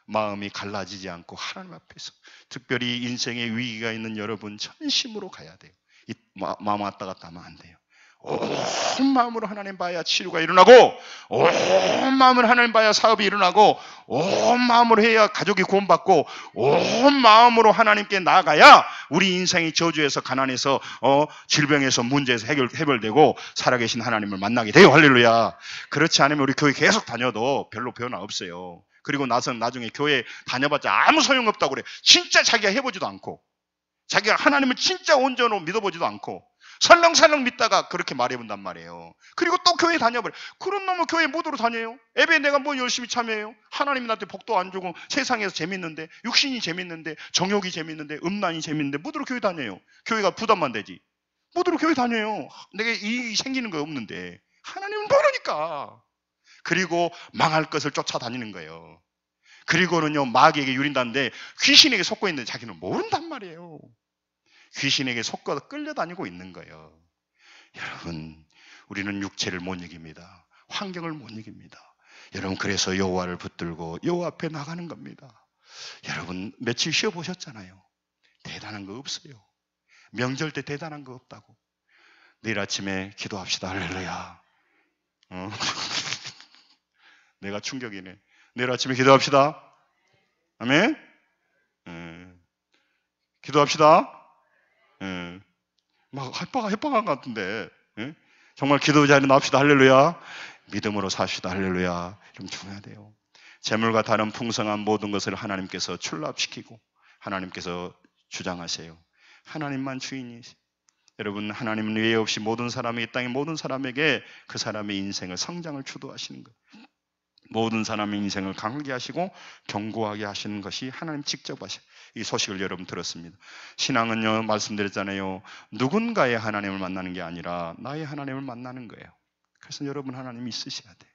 A: 마음이 갈라지지 않고 하나님 앞에서, 특별히 인생의 위기가 있는 여러분, 전심으로 가야 돼요. 마음 왔다 갔다 하면 안 돼요. 온 마음으로 하나님 봐야 치료가 일어나고, 온 마음으로 하나님 봐야 사업이 일어나고, 온 마음으로 해야 가족이 구원받고, 온 마음으로 하나님께 나아가야 우리 인생이 저주에서 가난해서 질병에서 문제에서 해결되고 살아계신 하나님을 만나게 돼요. 할렐루야. 그렇지 않으면 우리 교회 계속 다녀도 별로 변화 없어요. 그리고 나중에 교회 다녀봤자 아무 소용없다고 그래. 진짜 자기가 해보지도 않고, 자기가 하나님을 진짜 온전으로 믿어보지도 않고 설렁설렁 믿다가 그렇게 말해본단 말이에요. 그리고 또 교회 다녀버려. 그런 놈은 교회 무도로 다녀요. 예배에 내가 뭐 열심히 참여해요. 하나님이 나한테 복도 안 주고 세상에서 재밌는데, 육신이 재밌는데, 정욕이 재밌는데, 음란이 재밌는데 무도로 교회 다녀요. 교회가 부담만 되지. 무도로 교회 다녀요. 내가 이익이 생기는 거 없는데 하나님은 모르니까. 그리고 망할 것을 쫓아다니는 거예요. 그리고는요, 마귀에게 유린다는데 귀신에게 속고 있는데 자기는 모른단 말이에요. 귀신에게 속고 끌려다니고 있는 거예요. 여러분, 우리는 육체를 못 이깁니다. 환경을 못 이깁니다. 여러분, 그래서 여호와를 붙들고 여호와 앞에 나가는 겁니다. 여러분, 며칠 쉬어보셨잖아요. 대단한 거 없어요. 명절 때 대단한 거 없다고. 내일 아침에 기도합시다. 할렐루야. 내가 충격이네. 내일 아침에 기도합시다. 아멘. 기도합시다. 막 협박한 것 같은데, 정말 기도 자리에 나옵시다. 할렐루야. 믿음으로 삽시다. 할렐루야. 좀 중요해야 돼요. 재물과 다른 풍성한 모든 것을 하나님께서 출납시키고 하나님께서 주장하세요. 하나님만 주인이세요. 여러분, 하나님은 예외 없이 모든 사람이, 이 땅의 모든 사람에게 그 사람의 인생을, 성장을 주도하시는 거예요. 모든 사람의 인생을 강하게 하시고 견고하게 하시는 것이 하나님 직접 하셔요. 이 소식을 여러분 들었습니다. 신앙은요, 말씀드렸잖아요. 누군가의 하나님을 만나는 게 아니라 나의 하나님을 만나는 거예요. 그래서 여러분, 하나님이 있으셔야 돼.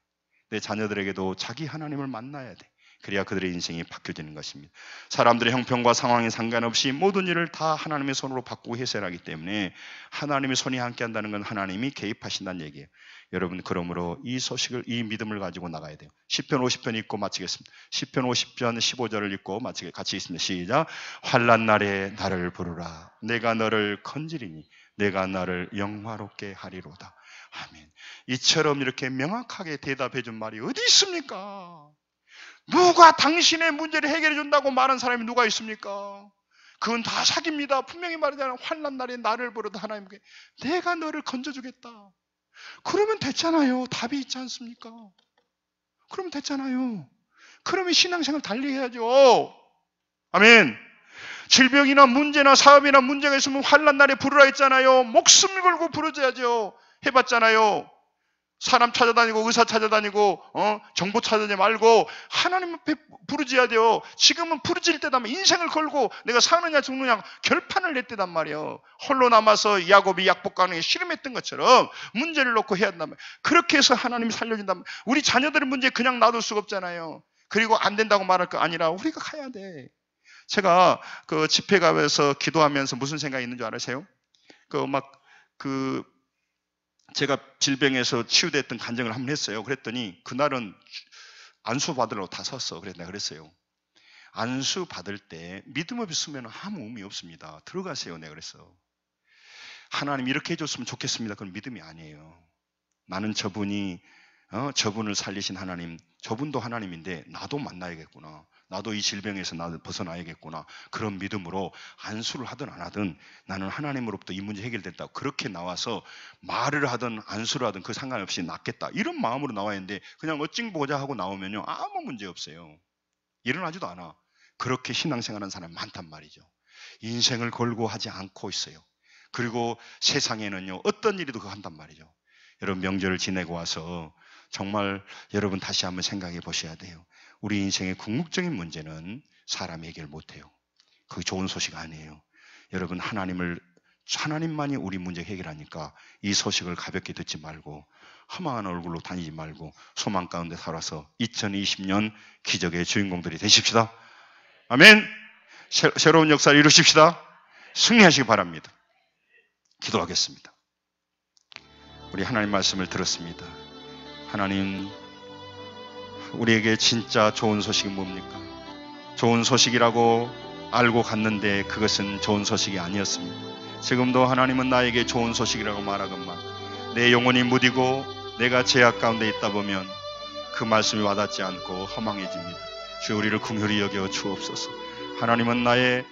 A: 내 자녀들에게도 자기 하나님을 만나야 돼. 그래야 그들의 인생이 바뀌어지는 것입니다. 사람들의 형편과 상황에 상관없이 모든 일을 다 하나님의 손으로 바꾸고 해결하기 때문에 하나님의 손이 함께 한다는 건 하나님이 개입하신다는 얘기예요. 여러분, 그러므로 이 소식을, 이 믿음을 가지고 나가야 돼요. 시편 50편 읽고 마치겠습니다. 시편 50편 15절을 읽고 마치게 같이 있습니다. 시작. 환난 날에 나를 부르라. 내가 너를 건지리니 내가 나를 영화롭게 하리로다. 아멘. 이처럼 이렇게 명확하게 대답해 준 말이 어디 있습니까? 누가 당신의 문제를 해결해 준다고 말한 사람이 누가 있습니까? 그건 다 사기입니다. 분명히 말하잖아요. 환난 날에 나를 부르다 하나님께 내가 너를 건져주겠다. 그러면 됐잖아요. 답이 있지 않습니까? 그러면 됐잖아요. 그러면 신앙생활 달리 해야죠. 아멘. 질병이나 문제나 사업이나 문제가 있으면 환난 날에 부르라 했잖아요. 목숨을 걸고 부르줘야죠. 해봤잖아요. 사람 찾아다니고 의사 찾아다니고 정보 찾아다니지 말고 하나님 앞에 부르짖어야 돼요. 지금은 부르짖을 때다. 인생을 걸고 내가 사느냐 죽느냐 결판을 낼 때단 말이에요. 홀로 남아서 야곱이 약복강에 씨름했던 것처럼 문제를 놓고 해야 한단 말이에요. 그렇게 해서 하나님이 살려준단 말이에요. 우리 자녀들의 문제 그냥 놔둘 수가 없잖아요. 그리고 안 된다고 말할 거 아니라 우리가 가야 돼. 제가 그 집회 가면서 기도하면서 무슨 생각이 있는 줄 아세요? 제가 질병에서 치유됐던 간증을 한번 했어요. 그랬더니 그날은 안수 받으려고 다 섰어. 그래서 내가 그랬어요. 안수 받을 때 믿음 없이 쓰면 아무 의미 없습니다. 들어가세요. 내가 그랬어. 하나님 이렇게 해줬으면 좋겠습니다. 그건 믿음이 아니에요. 나는 저분을 살리신 하나님, 저분도 하나님인데 나도 만나야겠구나. 나도 이 질병에서 나도 벗어나야겠구나. 그런 믿음으로 안수를 하든 안 하든 나는 하나님으로부터 이 문제 해결됐다고 그렇게 나와서 말을 하든 안수를 하든 그 상관없이 낫겠다. 이런 마음으로 나와야 하는데 그냥 어찡 보자 하고 나오면요. 아무 문제 없어요. 일어나지도 않아. 그렇게 신앙생활하는 사람이 많단 말이죠. 인생을 걸고 하지 않고 있어요. 그리고 세상에는요. 어떤 일이도 그거 한단 말이죠. 여러분 명절을 지내고 와서 정말 여러분 다시 한번 생각해 보셔야 돼요. 우리 인생의 궁극적인 문제는 사람이 해결 못해요. 그게 좋은 소식 아니에요. 여러분 하나님만이 우리 문제 해결하니까 이 소식을 가볍게 듣지 말고 허망한 얼굴로 다니지 말고 소망 가운데 살아서 2020년 기적의 주인공들이 되십시다. 아멘. 새로운 역사를 이루십시다. 승리하시기 바랍니다. 기도하겠습니다. 우리 하나님 말씀을 들었습니다. 하나님, 우리에게 진짜 좋은 소식이 뭡니까? 좋은 소식이라고 알고 갔는데 그것은 좋은 소식이 아니었습니다. 지금도 하나님은 나에게 좋은 소식이라고 말하건만 내 영혼이 무디고 내가 죄악 가운데 있다 보면 그 말씀이 와닿지 않고 허망해집니다. 주여 우리를 긍휼히 여겨 주옵소서. 하나님은 나의